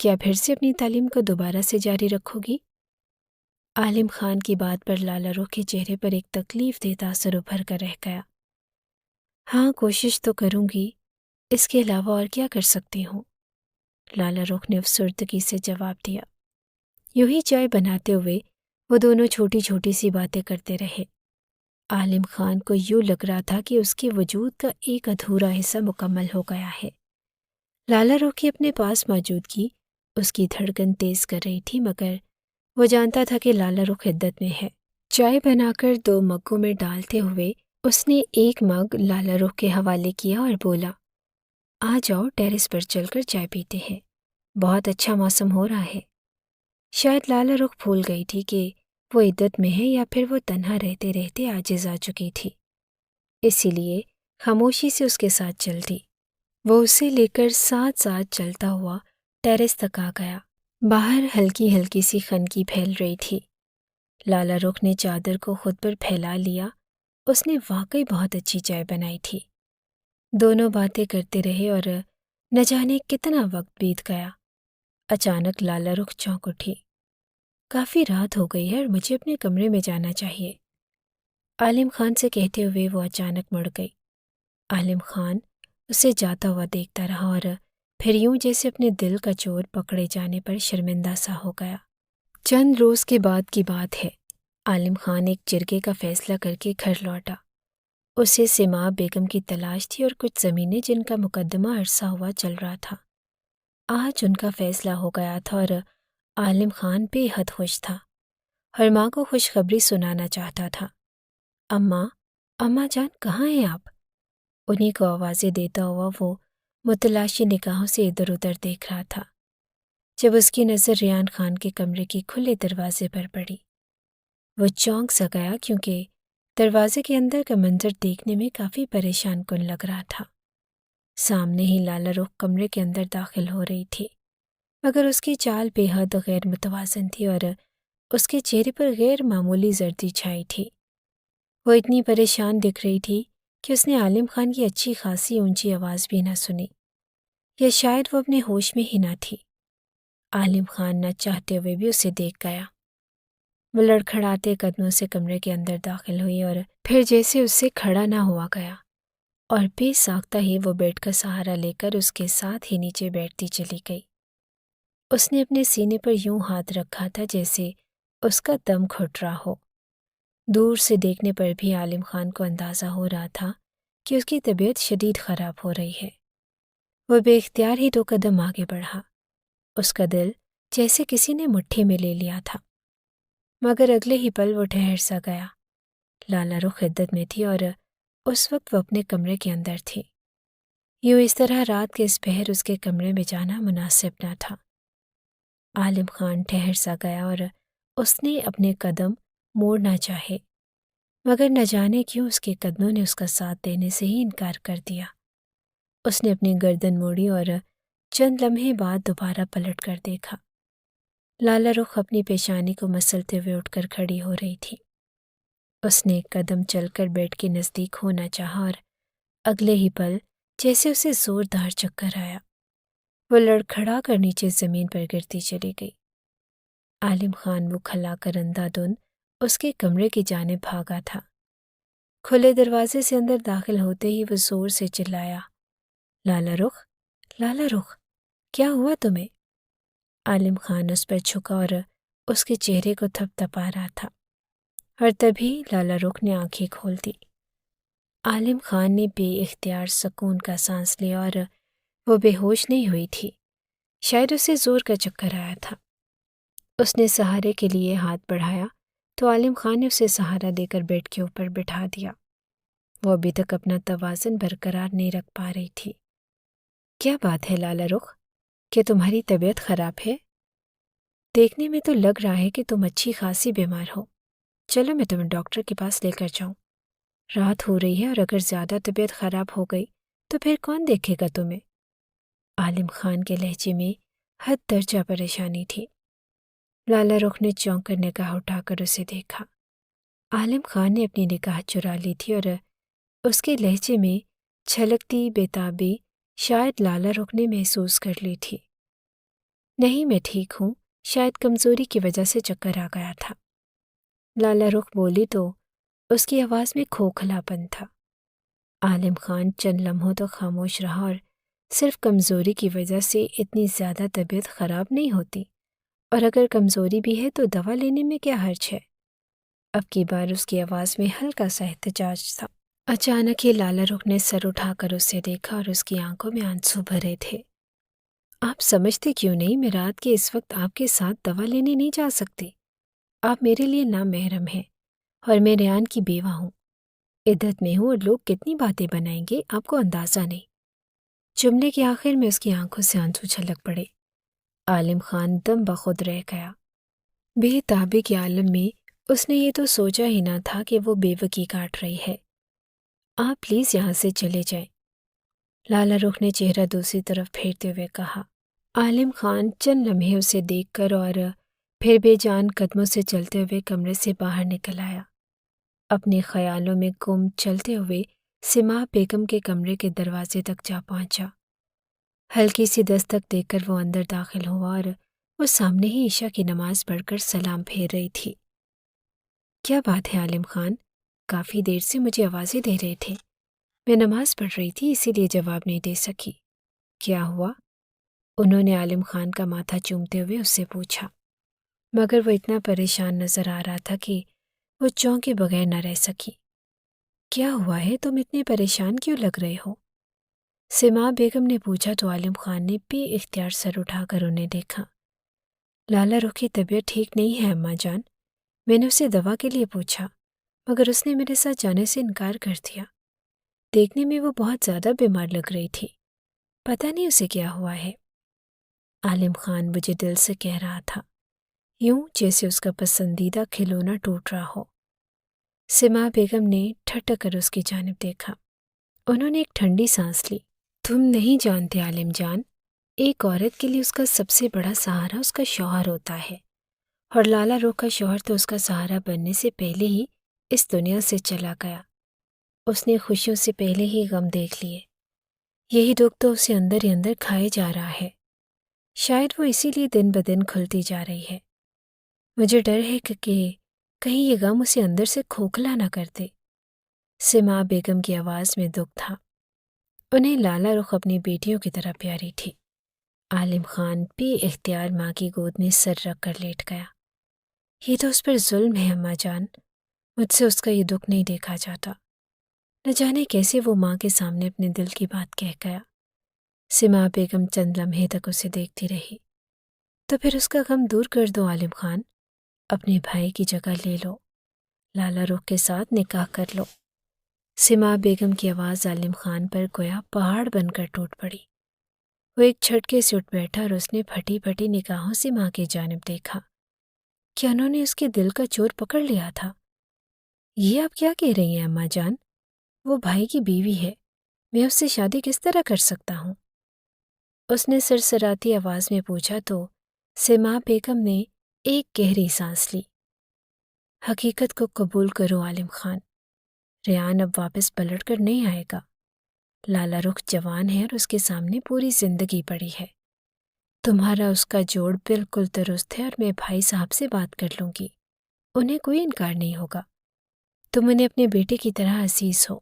کیا پھر سے اپنی تعلیم کو دوبارہ سے جاری رکھو گی؟ عالم خان کی بات پر لالا رخ کے چہرے پر ایک تکلیف دہ تاثر ابھر کر رہ گیا۔ ہاں، کوشش تو کروں گی، اس کے علاوہ اور کیا کر سکتی ہوں؟ لالا رخ نے افسردگی سے جواب دیا۔ یوں ہی چائے بناتے ہوئے وہ دونوں چھوٹی چھوٹی سی باتیں کرتے رہے۔ عالم خان کو یوں لگ رہا تھا کہ اس کے وجود کا ایک ادھورا حصہ مکمل ہو گیا ہے۔ لالا رخ کی اپنے پاس موجودگی اس کی دھڑکن تیز کر رہی تھی، مگر وہ جانتا تھا کہ لالا رخ عدت میں ہے۔ چائے بنا کر 2 مگوں میں ڈالتے ہوئے اس نے ایک مگ لالا رخ کے حوالے کیا اور بولا، آ جاؤ، ٹیرس پر چل کر چائے پیتے ہیں، بہت اچھا موسم ہو رہا ہے۔ شاید لالا رخ بھول گئی تھی کہ وہ عدت میں ہے، یا پھر وہ تنہا رہتے رہتے عاجز آ چکی تھی، اسی لیے خاموشی سے اس کے ساتھ چل دی۔ وہ اسے لے کر ساتھ ساتھ چلتا ہوا ٹیرس تک آ گیا۔ باہر ہلکی ہلکی سی خنکی پھیل رہی تھی۔ لالا رخ نے چادر کو خود پر پھیلا لیا، اس نے واقعی بہت اچھی چائے بنائی تھی۔ دونوں باتیں کرتے رہے اور نہ جانے کتنا وقت بیت گیا۔ اچانک لالا رخ چونک اٹھی۔ کافی رات ہو گئی ہے اور مجھے اپنے کمرے میں جانا چاہیے، عالم خان سے کہتے ہوئے وہ اچانک مڑ گئی۔ عالم خان اسے جاتا ہوا دیکھتا رہا اور پھر یوں جیسے اپنے دل کا چور پکڑے جانے پر شرمندہ سا ہو گیا۔ چند روز کے بعد کی بات ہے۔ عالم خان ایک جرگے کا فیصلہ کر کے گھر لوٹا۔ اسے سما بیگم کی تلاش تھی اور کچھ زمینیں جن کا مقدمہ عرصہ ہوا چل رہا تھا۔ آج ان کا فیصلہ ہو گیا تھا اور عالم خان بے حد خوش تھا۔ ہر ماں کو خوشخبری سنانا چاہتا تھا۔ اماں جان کہاں ہیں آپ؟ انہیں کو آوازیں دیتا ہوا وہ متلاشی نگاہوں سے ادھر ادھر دیکھ رہا تھا، جب اس کی نظر ریان خان کے کمرے کے کھلے دروازے پر پڑی۔ وہ چونک سا گیا کیونکہ دروازے کے اندر کا منظر دیکھنے میں کافی پریشان کن لگ رہا تھا۔ سامنے ہی لالا رخ کمرے کے اندر داخل ہو رہی تھی، مگر اس کی چال بے حد غیر متوازن تھی اور اس کے چہرے پر غیر معمولی زردی چھائی تھی۔ وہ اتنی پریشان دکھ رہی تھی کہ اس نے عالم خان کی اچھی خاصی اونچی آواز بھی نہ سنی، یا شاید وہ اپنے ہوش میں ہی نہ تھی۔ عالم خان نہ چاہتے ہوئے بھی اسے دیکھ گیا۔ وہ لڑکھڑاتے قدموں سے کمرے کے اندر داخل ہوئی اور پھر جیسے اس سے کھڑا نہ ہوا گیا، اور بے ساختہ ہی وہ بیڈ کا سہارا لے کر اس کے ساتھ ہی نیچے بیٹھتی چلی گئی۔ اس نے اپنے سینے پر یوں ہاتھ رکھا تھا جیسے اس کا دم گھٹ رہا ہو۔ دور سے دیکھنے پر بھی عالم خان کو اندازہ ہو رہا تھا کہ اس کی طبیعت شدید خراب ہو رہی ہے۔ وہ بے اختیار ہی 2 قدم آگے بڑھا۔ اس کا دل جیسے کسی نے مٹھی میں لے لیا تھا، مگر اگلے ہی پل وہ ٹھہر سا گیا۔ لالا رخ عدت میں تھی اور اس وقت وہ اپنے کمرے کے اندر تھی۔ یوں اس طرح رات کے اس پہر اس کے کمرے میں جانا مناسب نہ تھا۔ عالم خان ٹھہر سا گیا اور اس نے اپنے قدم موڑنا چاہے، مگر نہ جانے کیوں اس کے قدموں نے اس کا ساتھ دینے سے ہی انکار کر دیا۔ اس نے اپنی گردن موڑی اور چند لمحے بعد دوبارہ پلٹ کر دیکھا۔ لالا رخ اپنی پیشانی کو مسلتے ہوئے اٹھ کر کھڑی ہو رہی تھی۔ اس نے ایک قدم چل کر بیڈ کے نزدیک ہونا چاہا اور اگلے ہی پل جیسے اسے زوردار چکر آیا، وہ لڑکھڑا کر نیچے زمین پر گرتی چلی گئی۔ عالم خان وہ کھلا کر اندھا دھند اس کے کمرے کی جانب بھاگا تھا۔ کھلے دروازے سے اندر داخل ہوتے ہی وہ زور سے چلایا، لالا رخ، لالا رخ، کیا ہوا تمہیں؟ عالم خان اس پر جھکا اور اس کے چہرے کو تھپ تھپا رہا تھا، اور تبھی لالا رخ نے آنکھیں کھول دی۔ عالم خان نے بے اختیار سکون کا سانس لیا اور وہ بے ہوش نہیں ہوئی تھی، شاید اسے زور کا چکر آیا تھا۔ اس نے سہارے کے لیے ہاتھ بڑھایا تو عالم خان نے اسے سہارا دے کر بیڈ کے اوپر بٹھا دیا۔ وہ ابھی تک اپنا توازن برقرار نہیں رکھ پا رہی تھی۔ کیا بات ہے لالا رخ، کہ تمہاری طبیعت خراب ہے؟ دیکھنے میں تو لگ رہا ہے کہ تم اچھی خاصی بیمار ہو۔ چلو میں تمہیں ڈاکٹر کے پاس لے کر جاؤں۔ رات ہو رہی ہے اور اگر زیادہ طبیعت خراب ہو گئی تو پھر کون دیکھے گا تمہیں؟ عالم خان کے لہجے میں حد درجہ پریشانی تھی۔ لالا رخ نے چونک کر نگاہ اٹھا کر اسے دیکھا۔ عالم خان نے اپنی نگاہ چرا لی تھی اور اس کے لہجے میں چھلکتی بےتابی شاید لالا رخ نے محسوس کر لی تھی۔ نہیں، میں ٹھیک ہوں، شاید کمزوری کی وجہ سے چکر آ گیا تھا۔ لالا رخ بولی تو اس کی آواز میں کھوکھلا پن تھا۔ عالم خان چند لمحوں تک خاموش رہا، اور صرف کمزوری کی وجہ سے اتنی زیادہ طبیعت خراب نہیں ہوتی، اور اگر کمزوری بھی ہے تو دوا لینے میں کیا حرج ہے؟ اب کی بار اس کی آواز میں ہلکا سا احتجاج تھا۔ اچانک ہی لالا رخ نے سر اٹھا کر اسے دیکھا اور اس کی آنکھوں میں آنسو بھرے تھے۔ آپ سمجھتے کیوں نہیں میں رات کے اس وقت آپ کے ساتھ دوا لینے نہیں جا سکتی؟ آپ میرے لیے نامحرم ہیں اور میں ریان کی بیوہ ہوں، عدت میں ہوں، اور لوگ کتنی باتیں بنائیں گے آپ کو اندازہ نہیں۔ جملے کے آخر میں اس کی آنکھوں سے آنسو چھلک پڑے۔ عالم خان دم بخود رہ گیا۔ بے تابی کے عالم میں اس نے یہ تو سوچا ہی نہ تھا کہ وہ بیوگی کاٹ رہی ہے۔ آپ پلیز یہاں سے چلے جائیں، لالا رخ نے چہرہ دوسری طرف پھیرتے ہوئے کہا۔ عالم خان چند لمحے اسے دیکھ کر اور پھر بے جان قدموں سے چلتے ہوئے کمرے سے باہر نکل آیا۔ اپنے خیالوں میں گم چلتے ہوئے سما بیگم کے کمرے کے دروازے تک جا پہنچا۔ ہلکی سی دستک دے کر وہ اندر داخل ہوا اور وہ سامنے ہی عشاء کی نماز پڑھ کر سلام پھیر رہی تھی۔ کیا بات ہے عالم خان، کافی دیر سے مجھے آوازیں دے رہے تھے، میں نماز پڑھ رہی تھی اسی لیے جواب نہیں دے سکی۔ کیا ہوا؟ انہوں نے عالم خان کا ماتھا چومتے ہوئے اس سے پوچھا، مگر وہ اتنا پریشان نظر آ رہا تھا کہ وہ چونکے بغیر نہ رہ سکی۔ کیا ہوا ہے، تم اتنے پریشان کیوں لگ رہے ہو؟ سما بیگم نے پوچھا تو عالم خان نے بے اختیار سر اٹھا کر انہیں دیکھا۔ لالا رخ کی طبیعت ٹھیک نہیں ہے اماں جان، میں نے اسے دوا کے لیے پوچھا مگر اس نے میرے ساتھ جانے سے انکار کر دیا۔ دیکھنے میں وہ بہت زیادہ بیمار لگ رہی تھی، پتہ نہیں اسے کیا ہوا ہے۔ عالم خان مجھے دل سے کہہ رہا تھا، یوں جیسے اس کا پسندیدہ کھلونا ٹوٹ رہا ہو۔ سما بیگم نے ٹھٹک کر اس کی جانب دیکھا۔ انہوں نے ایک ٹھنڈی سانس لی۔ تم نہیں جانتے عالم جان، ایک عورت کے لیے اس کا سب سے بڑا سہارا اس کا شوہر ہوتا ہے، اور لالا رخ کا شوہر تو اس کا سہارا بننے سے پہلے ہی اس دنیا سے چلا گیا۔ اس نے خوشیوں سے پہلے ہی غم دیکھ لیے، یہی دکھ تو اسے اندر ہی اندر کھائے جا رہا ہے۔ شاید وہ اسی لیے دن بدن کھلتی جا رہی ہے۔ مجھے ڈر ہے کہ کہیں یہ غم اسے اندر سے کھوکھلا نہ کر دے۔ سما بیگم کی آواز میں دکھ تھا۔ انہیں لالا رخ اپنی بیٹیوں کی طرح پیاری تھی۔ عالم خان بے اختیار ماں کی گود میں سر رکھ کر لیٹ گیا۔ یہ تو اس پر ظلم ہے اماں جان، مجھ سے اس کا یہ دکھ نہیں دیکھا جاتا۔ نہ جانے کیسے وہ ماں کے سامنے اپنے دل کی بات کہہ گیا۔ سما بیگم چند لمحے تک اسے دیکھتی رہی۔ تو پھر اس کا غم دور کر دو عالم خان، اپنے بھائی کی جگہ لے لو، لالا رخ کے ساتھ نکاح کر لو۔ سما بیگم کی آواز عالم خان پر گویا پہاڑ بن کر ٹوٹ پڑی۔ وہ ایک جھٹکے سے اٹھ بیٹھا اور اس نے پھٹی پھٹی نگاہوں سے ماں کی جانب دیکھا۔ کیا انہوں نے اس کے دل کا چور پکڑ لیا تھا؟ یہ آپ کیا کہہ رہی ہیں اماں جان؟ وہ بھائی کی بیوی ہے، میں اس سے شادی کس طرح کر سکتا ہوں؟ اس نے سرسراتی آواز میں پوچھا تو سما بیگم نے ایک گہری سانس لی۔ حقیقت کو قبول کرو عالم خان، ریان اب واپس پلٹ کر نہیں آئے گا۔ لالا رخ جوان ہے اور اس کے سامنے پوری زندگی پڑی ہے۔ تمہارا اس کا جوڑ بالکل درست ہے اور میں بھائی صاحب سے بات کر لوں گی، انہیں کوئی انکار نہیں ہوگا۔ تم انہیں اپنے بیٹے کی طرح عزیز ہو۔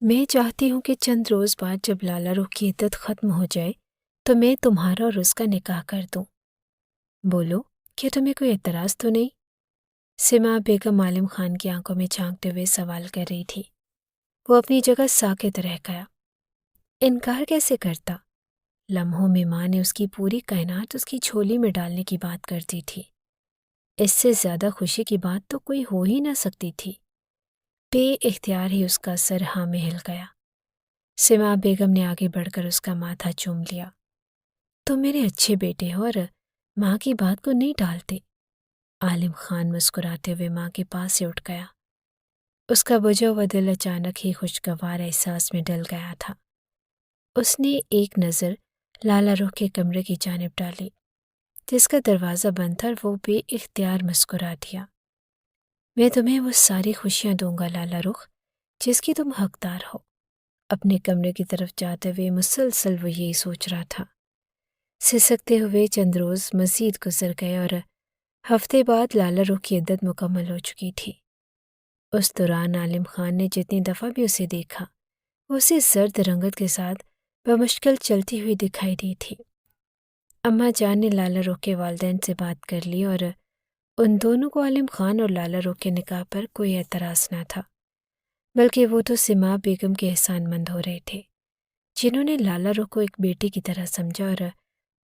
میں چاہتی ہوں کہ چند روز بعد جب لالا رخ کی عدت ختم ہو جائے تو میں تمہارا اور اس کا نکاح کر دوں۔ بولو، کیا تمہیں کوئی اعتراض تو نہیں؟ سما بیگم عالم خان کی آنکھوں میں جھانکتے ہوئے سوال کر رہی تھی۔ وہ اپنی جگہ ساکت رہ گیا۔ انکار کیسے کرتا؟ لمحوں میں ماں نے اس کی پوری کائنات اس کی جھولی میں ڈالنے کی بات کر دی تھی۔ اس سے زیادہ خوشی کی بات تو کوئی ہو ہی نہ سکتی تھی۔ بے اختیار ہی اس کا سر ہاں میں ہل گیا۔ سما بیگم نے آگے بڑھ کر اس کا ماتھا چوم لیا۔ تم میرے اچھے بیٹے ہو اور ماں کی بات کو نہیں ٹالتے۔ عالم خان مسکراتے ہوئے ماں کے پاس سے اٹھ گیا۔ اس کا بجھا ہوا دل اچانک ہی خوشگوار احساس میں ڈل گیا تھا۔ اس نے ایک نظر لالا رخ کے کمرے کی جانب ڈالی جس کا دروازہ بند تھا، اور وہ بے اختیار مسکرا دیا۔ میں تمہیں وہ ساری خوشیاں دوں گا لالا رخ جس کی تم حقدار ہو۔ اپنے کمرے کی طرف جاتے ہوئے مسلسل وہ یہی سوچ رہا تھا۔ سسکتے ہوئے چند روز مزید گزر گئے اور ہفتے بعد لالا رخ کی عدت مکمل ہو چکی تھی۔ اس دوران عالم خان نے جتنی دفعہ بھی اسے دیکھا وہ اسے زرد رنگت کے ساتھ بمشکل چلتی ہوئی دکھائی دی تھی۔ اماں جان نے لالا رخ کے والدین سے بات کر لی اور ان دونوں کو عالم خان اور لالا رخ کے نکاح پر کوئی اعتراض نہ تھا، بلکہ وہ تو سما بیگم کے احسان مند ہو رہے تھے جنہوں نے لالا رخ کو ایک بیٹی کی طرح سمجھا اور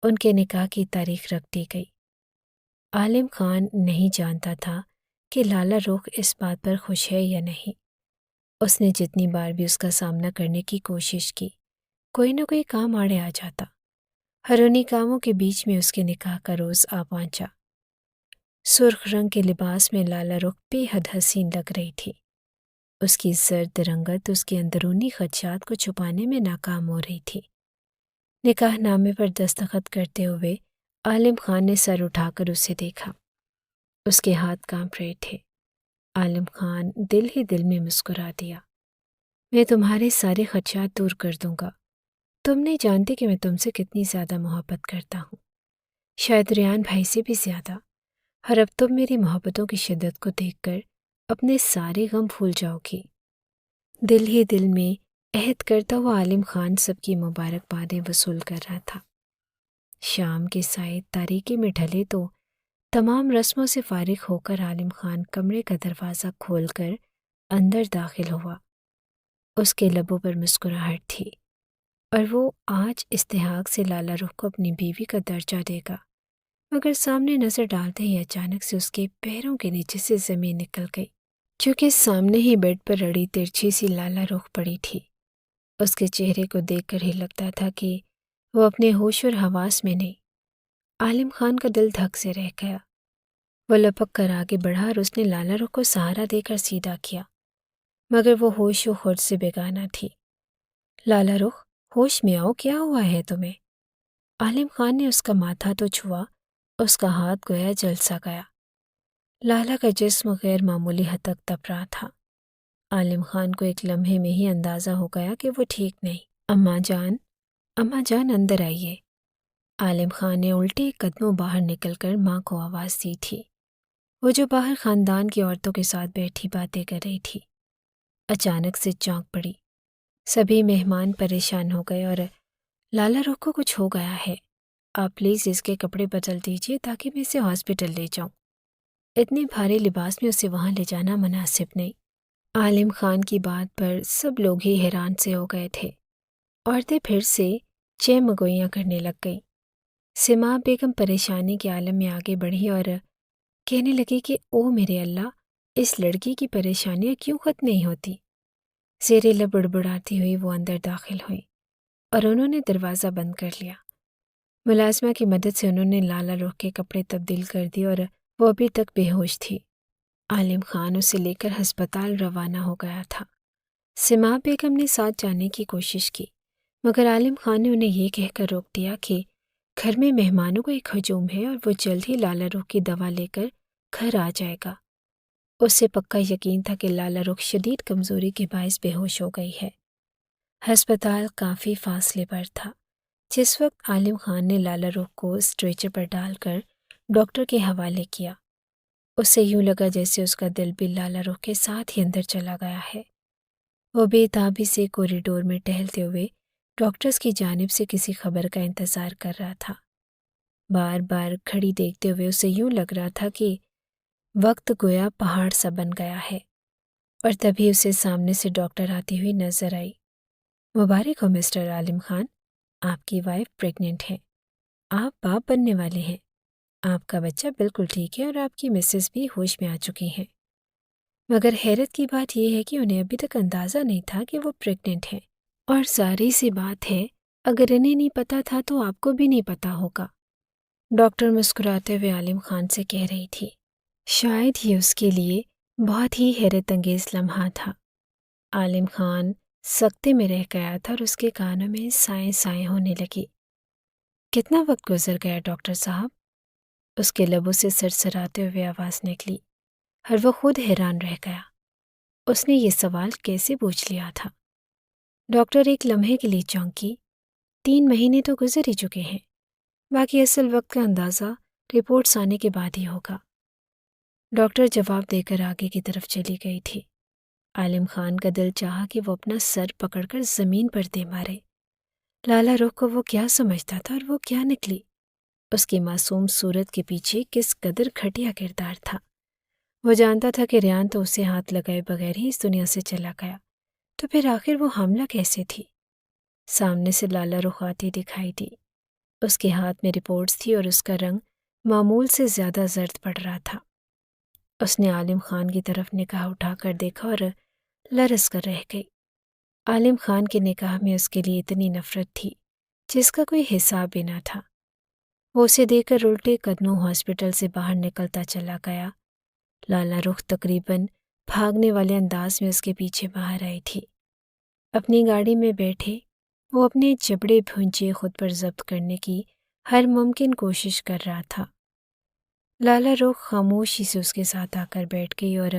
ان کے نکاح کی تاریخ رکھ دی گئی۔ عالم خان نہیں جانتا تھا کہ لالا رخ اس بات پر خوش ہے یا نہیں۔ اس نے جتنی بار بھی اس کا سامنا کرنے کی کوشش کی، کوئی نہ کوئی کام آڑے آ جاتا۔ ہر انہی کاموں کے بیچ میں اس کے نکاح کا روز آ پہنچا۔ سرخ رنگ کے لباس میں لالا رخ بے حد حسین لگ رہی تھی۔ اس کی زرد رنگت اس کے اندرونی خدشات کو چھپانے میں ناکام ہو رہی تھی۔ نکاح نامے پر دستخط کرتے ہوئے عالم خان نے سر اٹھا کر اسے دیکھا۔ اس کے ہاتھ کانپ رہے تھے۔ عالم خان دل ہی دل میں مسکرا دیا۔ میں تمہارے سارے خدشات دور کر دوں گا۔ تم نہیں جانتے کہ میں تم سے کتنی زیادہ محبت کرتا ہوں، شاید ریان بھائی سے بھی زیادہ، اور اب تم میری محبتوں کی شدت کو دیکھ کر اپنے سارے غم بھول جاؤ گی۔ دل ہی دل میں عہد کرتا ہوا عالم خان سب کی مبارکبادیں وصول کر رہا تھا۔ شام کے سائے تاریکی میں ڈھلے تو تمام رسموں سے فارغ ہو کر عالم خان کمرے کا دروازہ کھول کر اندر داخل ہوا۔ اس کے لبوں پر مسکراہٹ تھی، اور وہ آج استحقاق سے لالا رخ کو اپنی بیوی کا درجہ دے گا، مگر سامنے نظر ڈالتے ہی اچانک سے اس کے پیروں کے نیچے سے زمین نکل گئی، چونکہ سامنے ہی بیڈ پر رڑی ترچھی سی لالا رخ پڑی تھی۔ اس کے چہرے کو دیکھ کر ہی لگتا تھا کہ وہ اپنے ہوش اور حواس میں نہیں۔ عالم خان کا دل دھک سے رہ گیا۔ وہ لپک کر آگے بڑھا اور اس نے لالا رخ کو سہارا دے کر سیدھا کیا، مگر وہ ہوش و خرد سے بیگانہ تھی۔ لالا رخ، ہوش میں آؤ، کیا ہوا ہے تمہیں؟ عالم خان نے اس کا ماتھا تو چھوا، اس کا ہاتھ گویا جل سا گیا۔ لالا کا جسم غیر معمولی حد تک تپ رہا تھا۔ عالم خان کو ایک لمحے میں ہی اندازہ ہو گیا کہ وہ ٹھیک نہیں۔ اماں جان اندر آئیے۔ عالم خان نے الٹے قدموں باہر نکل کر ماں کو آواز دی تھی، وہ جو باہر خاندان کی عورتوں کے ساتھ بیٹھی باتیں کر رہی تھی۔ اچانک سے چونک پڑی۔ سبھی مہمان پریشان ہو گئے اور لالا رخ کو کچھ ہو گیا ہے، آپ پلیز اس کے کپڑے بدل دیجیے تاکہ میں اسے ہاسپٹل لے جاؤں۔ اتنے بھاری لباس میں اسے وہاں لے جانا مناسب نہیں۔ عالم خان کی بات پر سب لوگ ہی حیران سے ہو گئے تھے۔ عورتیں پھر سے چہ مگوئیاں کرنے لگ گئیں۔ سما بیگم پریشانی کے عالم میں آگے بڑھی اور کہنے لگی کہ او میرے اللہ، اس لڑکی کی پریشانیاں کیوں ختم نہیں ہوتی؟ زیر لب بڑبڑاتی ہوئی وہ اندر داخل ہوئی اور انہوں نے دروازہ بند کر لیا۔ ملازمہ کی مدد سے انہوں نے لالا رخ کے کپڑے تبدیل کر دیے اور وہ ابھی تک بے ہوش تھی۔ عالم خان اسے لے کر ہسپتال روانہ ہو گیا تھا۔ سما بیگم نے ساتھ جانے کی کوشش کی، مگر عالم خان نے انہیں یہ کہہ کر روک دیا کہ گھر میں مہمانوں کا ایک ہجوم ہے اور وہ جلد ہی لالا رخ کی دوا لے کر گھر آ جائے گا۔ اسے پکا یقین تھا کہ لالہ رخ شدید کمزوری کے باعث بے ہوش ہو گئی ہے۔ ہسپتال کافی فاصلے پر تھا۔ جس وقت عالم خان نے لالہ رخ کو اسٹریچر پر ڈال کر ڈاکٹر کے حوالے کیا، اسے یوں لگا جیسے اس کا دل بھی لالہ رخ کے ساتھ ہی اندر چلا گیا ہے۔ وہ بے تابی سے کوریڈور میں ٹہلتے ہوئے ڈاکٹرز کی جانب سے کسی خبر کا انتظار کر رہا تھا۔ بار بار گھڑی دیکھتے ہوئے اسے یوں لگ رہا تھا کہ وقت گویا پہاڑ سا بن گیا ہے، اور تبھی اسے سامنے سے ڈاکٹر آتی ہوئی نظر آئی۔ مبارک ہو مسٹر عالم خان، آپ کی وائف پریگننٹ ہے، آپ باپ بننے والے ہیں، آپ کا بچہ بالکل ٹھیک ہے اور آپ کی مسز بھی ہوش میں آ چکی ہیں۔ مگر حیرت کی بات یہ ہے کہ انہیں ابھی تک اندازہ نہیں تھا کہ وہ پریگننٹ ہیں، اور ظاہری سی بات ہے اگر انہیں نہیں پتا تھا تو آپ کو بھی نہیں پتا ہوگا، ڈاکٹر مسکراتے ہوئے عالم خان سے کہہ رہی تھی۔ شاید یہ اس کے لیے بہت ہی حیرت انگیز لمحہ تھا۔ عالم خان سکتے میں رہ گیا تھا اور اس کے کانوں میں سائیں سائیں ہونے لگی۔ کتنا وقت گزر گیا ڈاکٹر صاحب؟ اس کے لبوں سے سرسراتے ہوئے آواز نکلی، اور وہ خود حیران رہ گیا۔ اس نے یہ سوال کیسے پوچھ لیا تھا؟ ڈاکٹر ایک لمحے کے لیے چونکی۔ 3 مہینے تو گزر ہی چکے ہیں، باقی اصل وقت کا اندازہ رپورٹس آنے کے بعد ہی ہوگا۔ ڈاکٹر جواب دے کر آگے کی طرف چلی گئی تھی۔ عالم خان کا دل چاہا کہ وہ اپنا سر پکڑ کر زمین پر دے مارے۔ لالہ رخ کو وہ کیا سمجھتا تھا اور وہ کیا نکلی؟ اس کی معصوم صورت کے پیچھے کس قدر گھٹیا کردار تھا۔ وہ جانتا تھا کہ ریان تو اسے ہاتھ لگائے بغیر ہی اس دنیا سے چلا گیا، تو پھر آخر وہ حاملہ کیسے تھی؟ سامنے سے لالہ رخ آتی دکھائی دی۔ اس کے ہاتھ میں رپورٹس تھی اور اس کا رنگ معمول سے زیادہ زرد پڑ رہا تھا۔ اس نے عالم خان کی طرف نگاہ اٹھا کر دیکھا اور لرز کر رہ گئی۔ عالم خان کی نگاہ میں اس کے لیے اتنی نفرت تھی جس کا کوئی حساب بھی نہ تھا۔ وہ اسے دیکھ کر الٹے قدموں ہاسپٹل سے باہر نکلتا چلا گیا۔ لالہ رخ تقریباً بھاگنے والے انداز میں اس کے پیچھے باہر آئی تھی۔ اپنی گاڑی میں بیٹھے وہ اپنے جبڑے بھونچے خود پر ضبط کرنے کی ہر ممکن کوشش کر رہا تھا۔ لالہ رخ خاموشی سے اس کے ساتھ آ کر بیٹھ گئی اور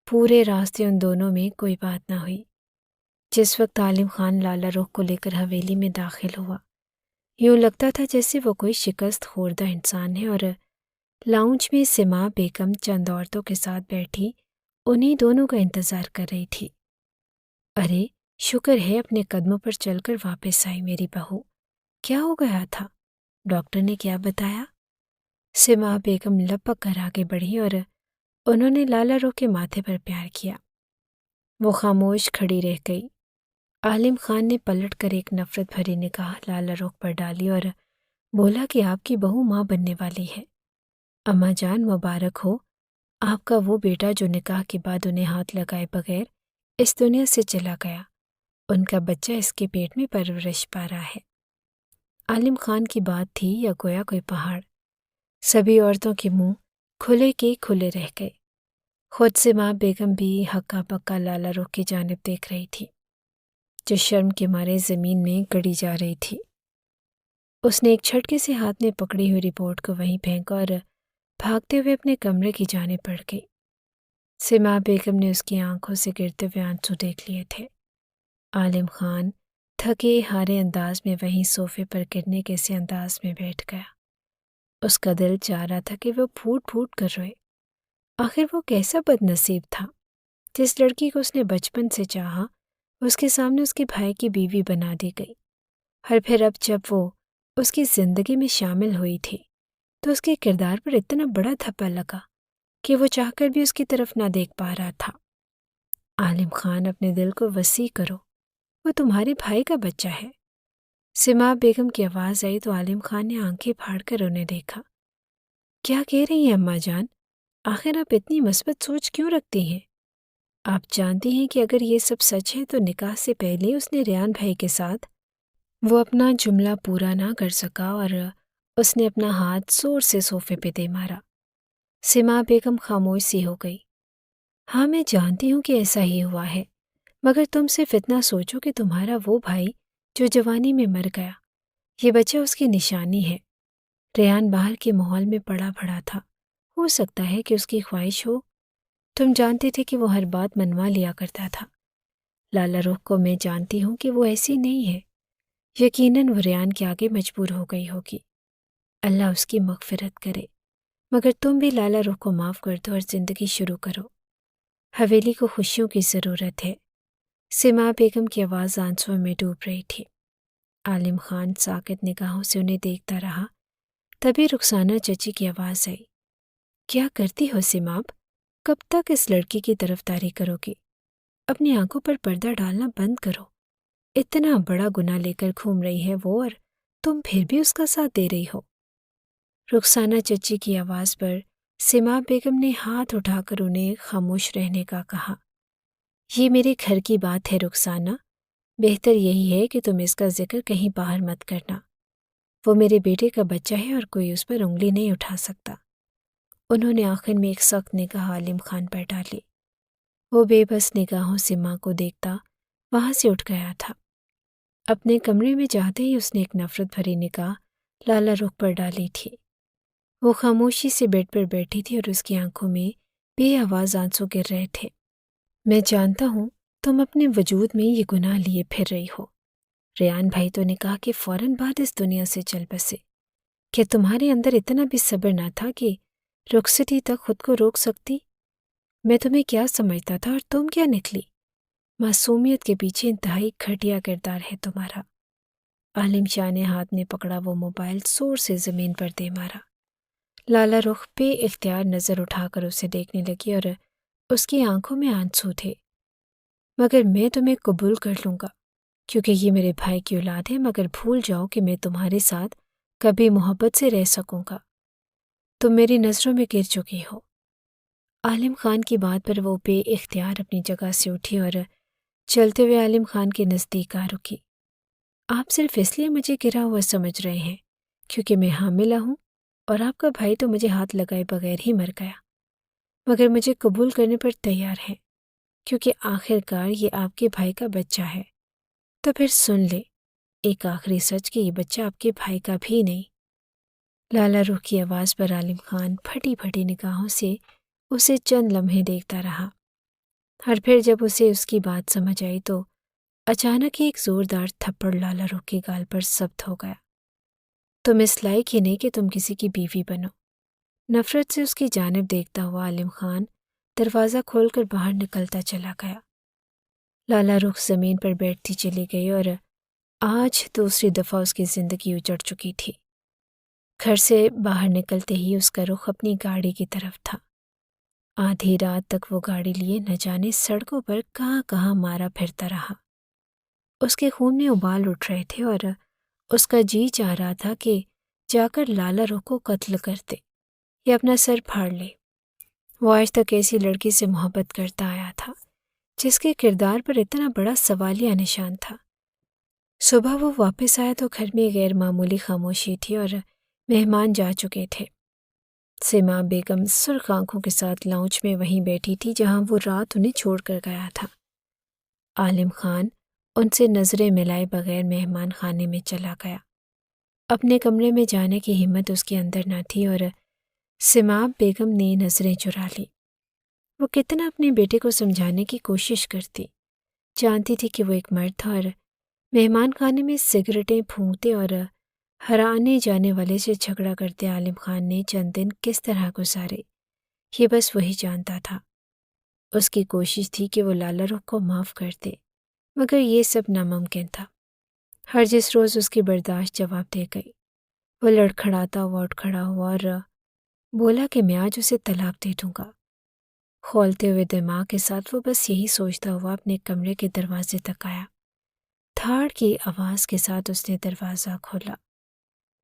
پورے راستے ان دونوں میں کوئی بات نہ ہوئی۔ جس وقت عالم خان لالہ رخ کو لے کر حویلی میں داخل ہوا، یوں لگتا تھا جیسے وہ کوئی شکست خوردہ انسان ہے اور لاؤنج میں سما بیگم چند عورتوں کے ساتھ بیٹھی انہی دونوں کا انتظار کر رہی تھی۔ ارے شکر ہے اپنے قدموں پر چل کر واپس آئی میری بہو۔ کیا ہو گیا تھا؟ ڈاکٹر نے کیا بتایا؟ سما بیگم لپک کر آگے بڑھی اور انہوں نے لالہ رخ کے ماتھے پر پیار کیا۔ وہ خاموش کھڑی رہ گئی۔ عالم خان نے پلٹ کر ایک نفرت بھری نگاہ لالہ رخ پر ڈالی اور بولا کہ آپ کی بہو ماں بننے والی ہے۔ اماں جان مبارک ہو، آپ کا وہ بیٹا جو نکاح کے بعد انہیں ہاتھ لگائے بغیر اس دنیا سے چلا گیا، ان کا بچہ اس کے پیٹ میں پرورش پا رہا ہے۔ عالم خان کی بات تھی یا گویا کوئی پہاڑ؟ سبھی عورتوں کے منہ کھلے کے کھلے رہ گئے۔ خود سے ماں بیگم بھی ہکا پکا لالہ رخ کی جانب دیکھ رہی تھی، جو شرم کے مارے زمین میں گڑی جا رہی تھی۔ اس نے ایک جھٹکے سے ہاتھ میں پکڑی ہوئی رپورٹ کو وہیں پھینکا اور بھاگتے ہوئے اپنے کمرے کی جانب بڑھ گئی۔ سما بیگم نے اس کی آنکھوں سے گرتے ہوئے آنسو دیکھ لیے تھے۔ عالم خان تھکے ہارے انداز میں وہیں صوفے پر گرنے کے سے انداز میں بیٹھ گیا۔ اس کا دل چاہ رہا تھا کہ وہ پھوٹ پھوٹ کر روئے۔ آخر وہ کیسا بد نصیب تھا جس لڑکی کو اس نے بچپن سے چاہا اس کے سامنے اس کے بھائی کی بیوی بنا دی گئی، اور پھر اب جب وہ اس کی زندگی میں شامل ہوئی تھی تو اس کے کردار پر اتنا بڑا دھپا لگا کہ وہ چاہ کر بھی اس کی طرف نہ دیکھ پا رہا تھا۔ عالم خان اپنے دل کو وسیع کرو، وہ تمہارے بھائی کا بچہ ہے۔ سما بیگم کی آواز آئی تو عالم خان نے آنکھیں پھاڑ کر انہیں دیکھا۔ کیا کہہ رہی ہیں اماں جان؟ آخر آپ اتنی مثبت سوچ کیوں رکھتی ہیں؟ آپ جانتی ہیں کہ اگر یہ سب سچ ہے تو نکاح سے پہلے اس نے ریان بھائی کے ساتھ… وہ اپنا جملہ پورا نہ کر سکا اور اس نے اپنا ہاتھ زور سے صوفے پہ دے مارا۔ سما بیگم خاموش سی ہو گئی۔ ہاں میں جانتی ہوں کہ ایسا ہی ہوا ہے، مگر تم صرف اتنا سوچو کہ تمہارا وہ بھائی جو جوانی میں مر گیا، یہ بچہ اس کی نشانی ہے۔ ریان باہر کے ماحول میں پڑا بڑھا تھا، ہو سکتا ہے کہ اس کی خواہش ہو تم جانتے تھے کہ وہ ہر بات منوا لیا کرتا تھا۔ لالا رخ کو میں جانتی ہوں کہ وہ ایسی نہیں ہے۔ یقیناً وہ ریان کے آگے مجبور ہو گئی ہوگی۔ اللہ اس کی مغفرت کرے، مگر تم بھی لالا رخ کو معاف کر دو اور زندگی شروع کرو۔ حویلی کو خوشیوں کی ضرورت ہے۔ سما بیگم کی آواز آنسوؤں میں ڈوب رہی تھی۔ عالم خان ساکت نگاہوں سے انہیں دیکھتا رہا۔ تبھی رخسانہ چچی کی آواز آئی، کیا کرتی ہو سماب؟ کب تک اس لڑکی کی طرفداری کرو گی؟ اپنی آنکھوں پر پردہ ڈالنا بند کرو۔ اتنا بڑا گناہ لے کر گھوم رہی ہے وہ، اور تم پھر بھی اس کا ساتھ دے رہی ہو۔ رخسانہ چچی کی آواز پر سما بیگم نے ہاتھ اٹھا کر انہیں خاموش رہنے کا کہا۔ یہ میرے گھر کی بات ہے رخسانہ، بہتر یہی ہے کہ تم اس کا ذکر کہیں باہر مت کرنا۔ وہ میرے بیٹے کا بچہ ہے اور کوئی اس پر انگلی نہیں اٹھا سکتا۔ انہوں نے آخر میں ایک سخت نگاہ عالم خان پر ڈالی۔ وہ بے بس نگاہوں سے ماں کو دیکھتا وہاں سے اٹھ گیا تھا۔ اپنے کمرے میں جاتے ہی اس نے ایک نفرت بھری نگاہ لالا رخ پر ڈالی تھی۔ وہ خاموشی سے بیڈ پر بیٹھی تھی اور اس کی آنکھوں میں بے آواز آنسو گر رہے تھے۔ میں جانتا ہوں تم اپنے وجود میں یہ گناہ لیے پھر رہی ہو۔ ریان بھائی تو نے کہا کہ فوراً بعد اس دنیا سے چل بسے۔ کیا تمہارے اندر اتنا بھی صبر نہ تھا کہ رخصتی تک خود کو روک سکتی؟ میں تمہیں کیا سمجھتا تھا اور تم کیا نکلی؟ معصومیت کے پیچھے انتہائی گھٹیا کردار ہے تمہارا۔ عالم شاہ نے ہاتھ میں پکڑا وہ موبائل زور سے زمین پر دے مارا۔ لالا رخ بے اختیار نظر اٹھا کر اسے دیکھنے لگی اور اس کی آنکھوں میں آنسو تھے۔ مگر میں تمہیں قبول کر لوں گا کیونکہ یہ میرے بھائی کی اولاد ہے، مگر بھول جاؤ کہ میں تمہارے ساتھ کبھی محبت سے رہ سکوں گا۔ تم میری نظروں میں گر چکی ہو۔ عالم خان کی بات پر وہ بے اختیار اپنی جگہ سے اٹھی اور چلتے ہوئے عالم خان کے نزدیک آ رکی۔ آپ صرف اس لیے مجھے گرا ہوا سمجھ رہے ہیں کیونکہ میں حاملہ ہوں، اور آپ کا بھائی تو مجھے ہاتھ لگائے بغیر ہی مر گیا، مگر مجھے قبول کرنے پر تیار ہے کیونکہ آخر کار یہ آپ کے بھائی کا بچہ ہے۔ تو پھر سن لے ایک آخری سچ کہ یہ بچہ آپ کے بھائی کا بھی نہیں۔ لالا رخ کی آواز پر عالم خان پھٹی پھٹی نگاہوں سے اسے چند لمحے دیکھتا رہا، اور پھر جب اسے اس کی بات سمجھ آئی تو اچانک ہی ایک زوردار تھپڑ لالا رخ کی گال پر ثبت ہو گیا۔ تم اس لائق ہی نہیں کہ تم کسی کی بیوی بنو۔ نفرت سے اس کی جانب دیکھتا ہوا عالم خان دروازہ کھول کر باہر نکلتا چلا گیا۔ لالا رخ زمین پر بیٹھتی چلی گئی اور آج دوسری دفعہ اس کی زندگی اجڑ چکی تھی۔ گھر سے باہر نکلتے ہی اس کا رخ اپنی گاڑی کی طرف تھا۔ آدھی رات تک وہ گاڑی لیے نہ جانے سڑکوں پر کہاں کہاں مارا پھرتا رہا۔ اس کے خون میں ابال اٹھ رہے تھے اور اس کا جی چاہ رہا تھا کہ جا کر لالا رخ کو قتل کر دے یا اپنا سر پھاڑ لے۔ وہ آج تک ایسی لڑکی سے محبت کرتا آیا تھا جس کے کردار پر اتنا بڑا سوالیہ نشان تھا۔ صبح وہ واپس آیا تو گھر میں غیر معمولی خاموشی تھی اور مہمان جا چکے تھے۔ سما بیگم سرخ آنکھوں کے ساتھ لاؤنج میں وہیں بیٹھی تھی جہاں وہ رات انہیں چھوڑ کر گیا تھا۔ عالم خان ان سے نظریں ملائے بغیر مہمان خانے میں چلا گیا۔ اپنے کمرے میں جانے کی ہمت اس کے اندر نہ تھی اور سما بیگم نے نظریں چرا لی۔ وہ کتنا اپنے بیٹے کو سمجھانے کی کوشش کرتی، جانتی تھی کہ وہ ایک مرد تھا، اور مہمان خانے میں سگریٹیں پھونکتے اور ہر آنے جانے والے سے جھگڑا کرتے عالم خان نے چند دن کس طرح گزارے یہ بس وہی جانتا تھا۔ اس کی کوشش تھی کہ وہ لالا رخ کو معاف کر دے، مگر یہ سب ناممکن تھا۔ ہر جس روز اس کی برداشت جواب دے گئی۔ وہ لڑکھڑاتا ہوا اٹھ کھڑا ہوا اور بولا کہ میں آج اسے طلاق دے دوں گا۔ کھولتے ہوئے دماغ کے ساتھ وہ بس یہی سوچتا ہوا اپنے کمرے کے دروازے تک آیا۔ دھاڑ کی آواز کے ساتھ اس نے دروازہ کھولا۔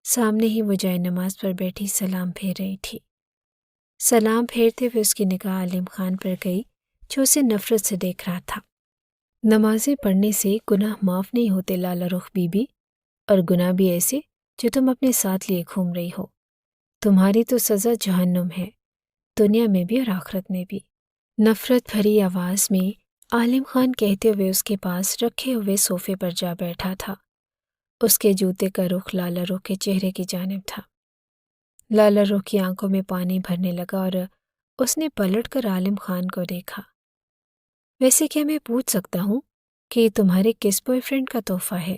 سامنے ہی وہ جائے نماز پر بیٹھی سلام پھیر رہی تھی۔ سلام پھیرتے ہوئے اس کی نگاہ عالم خان پر گئی جو اسے نفرت سے دیکھ رہا تھا۔ نمازیں پڑھنے سے گناہ معاف نہیں ہوتے لالا رخ بی بی، اور گناہ بھی ایسے جو تم اپنے ساتھ لیے گھوم رہی ہو۔ تمہاری تو سزا جہنم ہے، دنیا میں بھی اور آخرت میں بھی۔ نفرت بھری آواز میں عالم خان کہتے ہوئے اس کے پاس رکھے ہوئے صوفے پر جا بیٹھا تھا۔ اس کے جوتے کا رخ لالا رخ کے چہرے کی جانب تھا۔ لالا رخ کی آنکھوں میں پانی بھرنے لگا اور اس نے پلٹ کر عالم خان کو دیکھا۔ ویسے کیا میں پوچھ سکتا ہوں کہ یہ تمہارے کس بوائے فرینڈ کا تحفہ ہے؟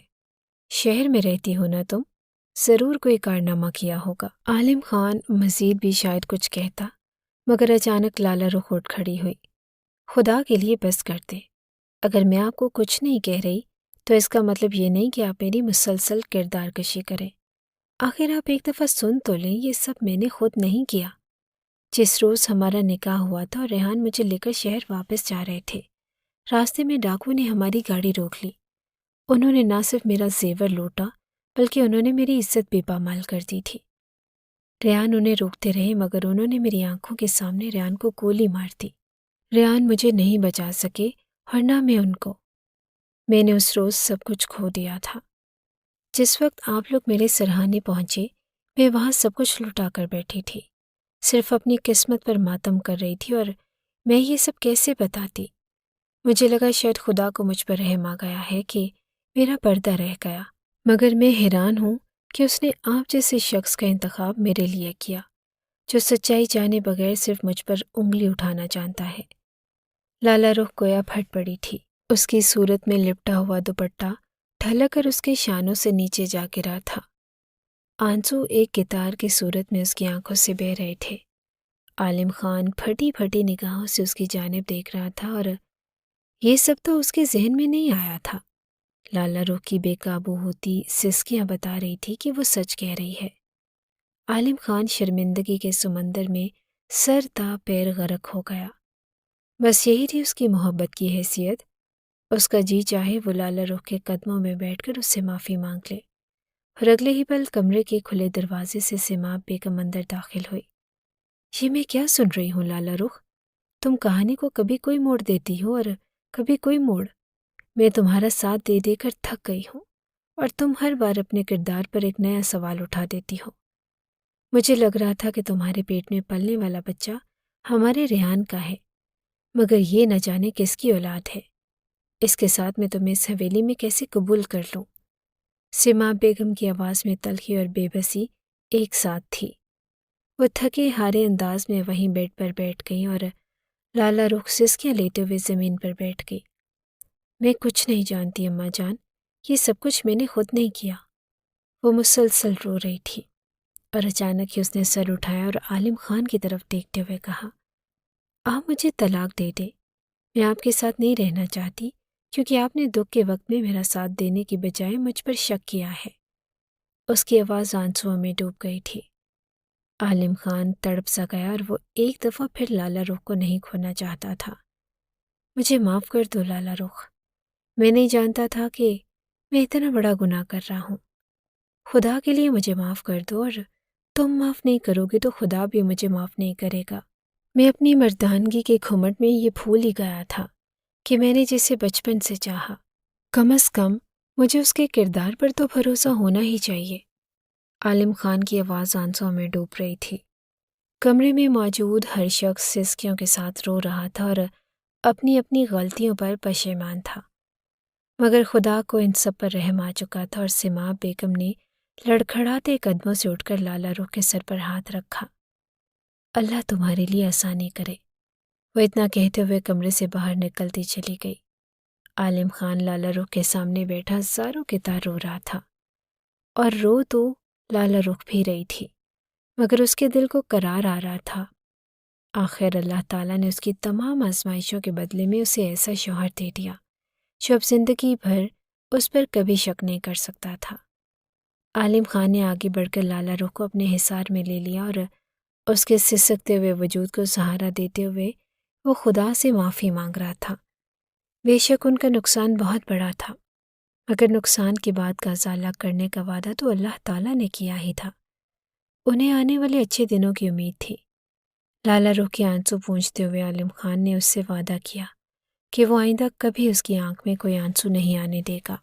شہر میں رہتی ہو نا تم، ضرور کوئی کارنامہ کیا ہوگا۔ عالم خان مزید بھی شاید کچھ کہتا، مگر اچانک لالا رخ اٹھ کھڑی ہوئی۔ خدا کے لیے بس کر دے، اگر میں آپ کو کچھ نہیں کہہ رہی تو اس کا مطلب یہ نہیں کہ آپ میری مسلسل کردار کشی کریں۔ آخر آپ ایک دفعہ سن تو لیں، یہ سب میں نے خود نہیں کیا۔ جس روز ہمارا نکاح ہوا تھا اور ریحان مجھے لے کر شہر واپس جا رہے تھے، راستے میں ڈاکو نے ہماری گاڑی روک لی۔ انہوں نے نہ صرف میرا زیور لوٹا بلکہ انہوں نے میری عزت بھی پامال کر دی تھی۔ ریحان انہیں روکتے رہے مگر انہوں نے میری آنکھوں کے سامنے ریحان کو گولی مار دی۔ ریحان مجھے نہیں بچا سکے اور نہ میں ان کو۔ میں نے اس روز سب کچھ کھو دیا تھا۔ جس وقت آپ لوگ میرے سرہانے پہنچے، میں وہاں سب کچھ لٹا کر بیٹھی تھی، صرف اپنی قسمت پر ماتم کر رہی تھی، اور میں یہ سب کیسے بتاتی؟ مجھے لگا شاید خدا کو مجھ پر رحم آ گیا ہے کہ میرا پردہ رہ گیا، مگر میں حیران ہوں کہ اس نے آپ جیسے شخص کا انتخاب میرے لیے کیا، جو سچائی جانے بغیر صرف مجھ پر انگلی اٹھانا جانتا ہے۔ لالا رخ گویا پھٹ پڑی تھی۔ اس کی صورت میں لپٹا ہوا دوپٹہ ڈھلک کر اس کے شانوں سے نیچے جا گرا تھا۔ آنسو ایک گتار کی صورت میں اس کی آنکھوں سے بہہ رہے تھے۔ عالم خان پھٹی پھٹی نگاہوں سے اس کی جانب دیکھ رہا تھا، اور یہ سب تو اس کے ذہن میں نہیں آیا تھا۔ لالا رخ کی بے قابو ہوتی سسکیاں بتا رہی تھی کہ وہ سچ کہہ رہی ہے۔ عالم خان شرمندگی کے سمندر میں سر تا پیر غرق ہو گیا۔ بس یہی تھی اس کی محبت کی حیثیت۔ اس کا جی چاہے وہ لالا رخ کے قدموں میں بیٹھ کر اس سے معافی مانگ لے، اور اگلے ہی پل کمرے کے کھلے دروازے سے سیماب بیگم اندر داخل ہوئی۔ یہ میں کیا سن رہی ہوں لالا رخ؟ تم کہانی کو کبھی کوئی موڑ دیتی ہو اور کبھی کوئی موڑ۔ میں تمہارا ساتھ دے دے کر تھک گئی ہوں، اور تم ہر بار اپنے کردار پر ایک نیا سوال اٹھا دیتی ہو۔ مجھے لگ رہا تھا کہ تمہارے پیٹ میں پلنے والا بچہ ہمارے ریحان کا ہے، مگر یہ نہ جانے کس کی اولاد ہے۔ اس کے ساتھ میں تمہیں اس حویلی میں کیسے قبول کر لوں؟ سیماب بیگم کی آواز میں تلخی اور بے بسی ایک ساتھ تھی۔ وہ تھکے ہارے انداز میں وہیں بیڈ پر بیٹھ گئیں، اور لالا رخ سسکیاں لیتے ہوئے زمین پر بیٹھ گئی۔ میں کچھ نہیں جانتی اماں جان، یہ سب کچھ میں نے خود نہیں کیا۔ وہ مسلسل رو رہی تھی، اور اچانک ہی اس نے سر اٹھایا اور عالم خان کی طرف دیکھتے ہوئے کہا، آپ مجھے طلاق دے دیں، میں آپ کے ساتھ نہیں رہنا چاہتی، کیونکہ آپ نے دکھ کے وقت میں میرا ساتھ دینے کی بجائے مجھ پر شک کیا ہے۔ اس کی آواز آنسوؤں میں ڈوب گئی تھی۔ عالم خان تڑپ سا گیا، اور وہ ایک دفعہ پھر لالا رخ کو نہیں کھونا چاہتا تھا۔ مجھے معاف کر دو لالا رخ، میں نہیں جانتا تھا کہ میں اتنا بڑا گناہ کر رہا ہوں۔ خدا کے لیے مجھے معاف کر دو، اور تم معاف نہیں کرو گے تو خدا بھی مجھے معاف نہیں کرے گا۔ میں اپنی مردانگی کے گھمنڈ میں یہ بھول ہی گیا تھا کہ میں نے جسے بچپن سے چاہا، کم از کم مجھے اس کے کردار پر تو بھروسہ ہونا ہی چاہیے۔ عالم خان کی آواز آنسوؤں میں ڈوب رہی تھی۔ کمرے میں موجود ہر شخص سسکیوں کے ساتھ رو رہا تھا اور اپنی اپنی غلطیوں پر پشیمان تھا، مگر خدا کو ان سب پر رحم آ چکا تھا، اور سیماب بیگم نے لڑکھڑاتے قدموں سے اٹھ کر لالا رخ کے سر پر ہاتھ رکھا۔ اللہ تمہارے لیے آسانی کرے، وہ اتنا کہتے ہوئے کمرے سے باہر نکلتی چلی گئی۔ عالم خان لالا رخ کے سامنے بیٹھا زاروں کے تار رو رہا تھا، اور رو تو لالا رخ بھی رہی تھی، مگر اس کے دل کو قرار آ رہا تھا۔ آخر اللہ تعالیٰ نے اس کی تمام آزمائشوں کے بدلے میں اسے ایسا شوہر دے دیا جو اب زندگی بھر اس پر کبھی شک نہیں کر سکتا تھا۔ عالم خان نے آگے بڑھ کر لالا رخ کو اپنے حصار میں لے لیا، اور اس کے سسکتے ہوئے وجود کو سہارا دیتے ہوئے وہ خدا سے معافی مانگ رہا تھا۔ بے شک ان کا نقصان بہت بڑا تھا، مگر نقصان کے بعد کا ازالہ کرنے کا وعدہ تو اللہ تعالیٰ نے کیا ہی تھا۔ انہیں آنے والے اچھے دنوں کی امید تھی۔ لالا رخ کے آنسو پونچھتے ہوئے عالم خان نے اس سے وعدہ کیا کہ وہ آئندہ کبھی اس کی آنکھ میں کوئی آنسو نہیں آنے دے گا۔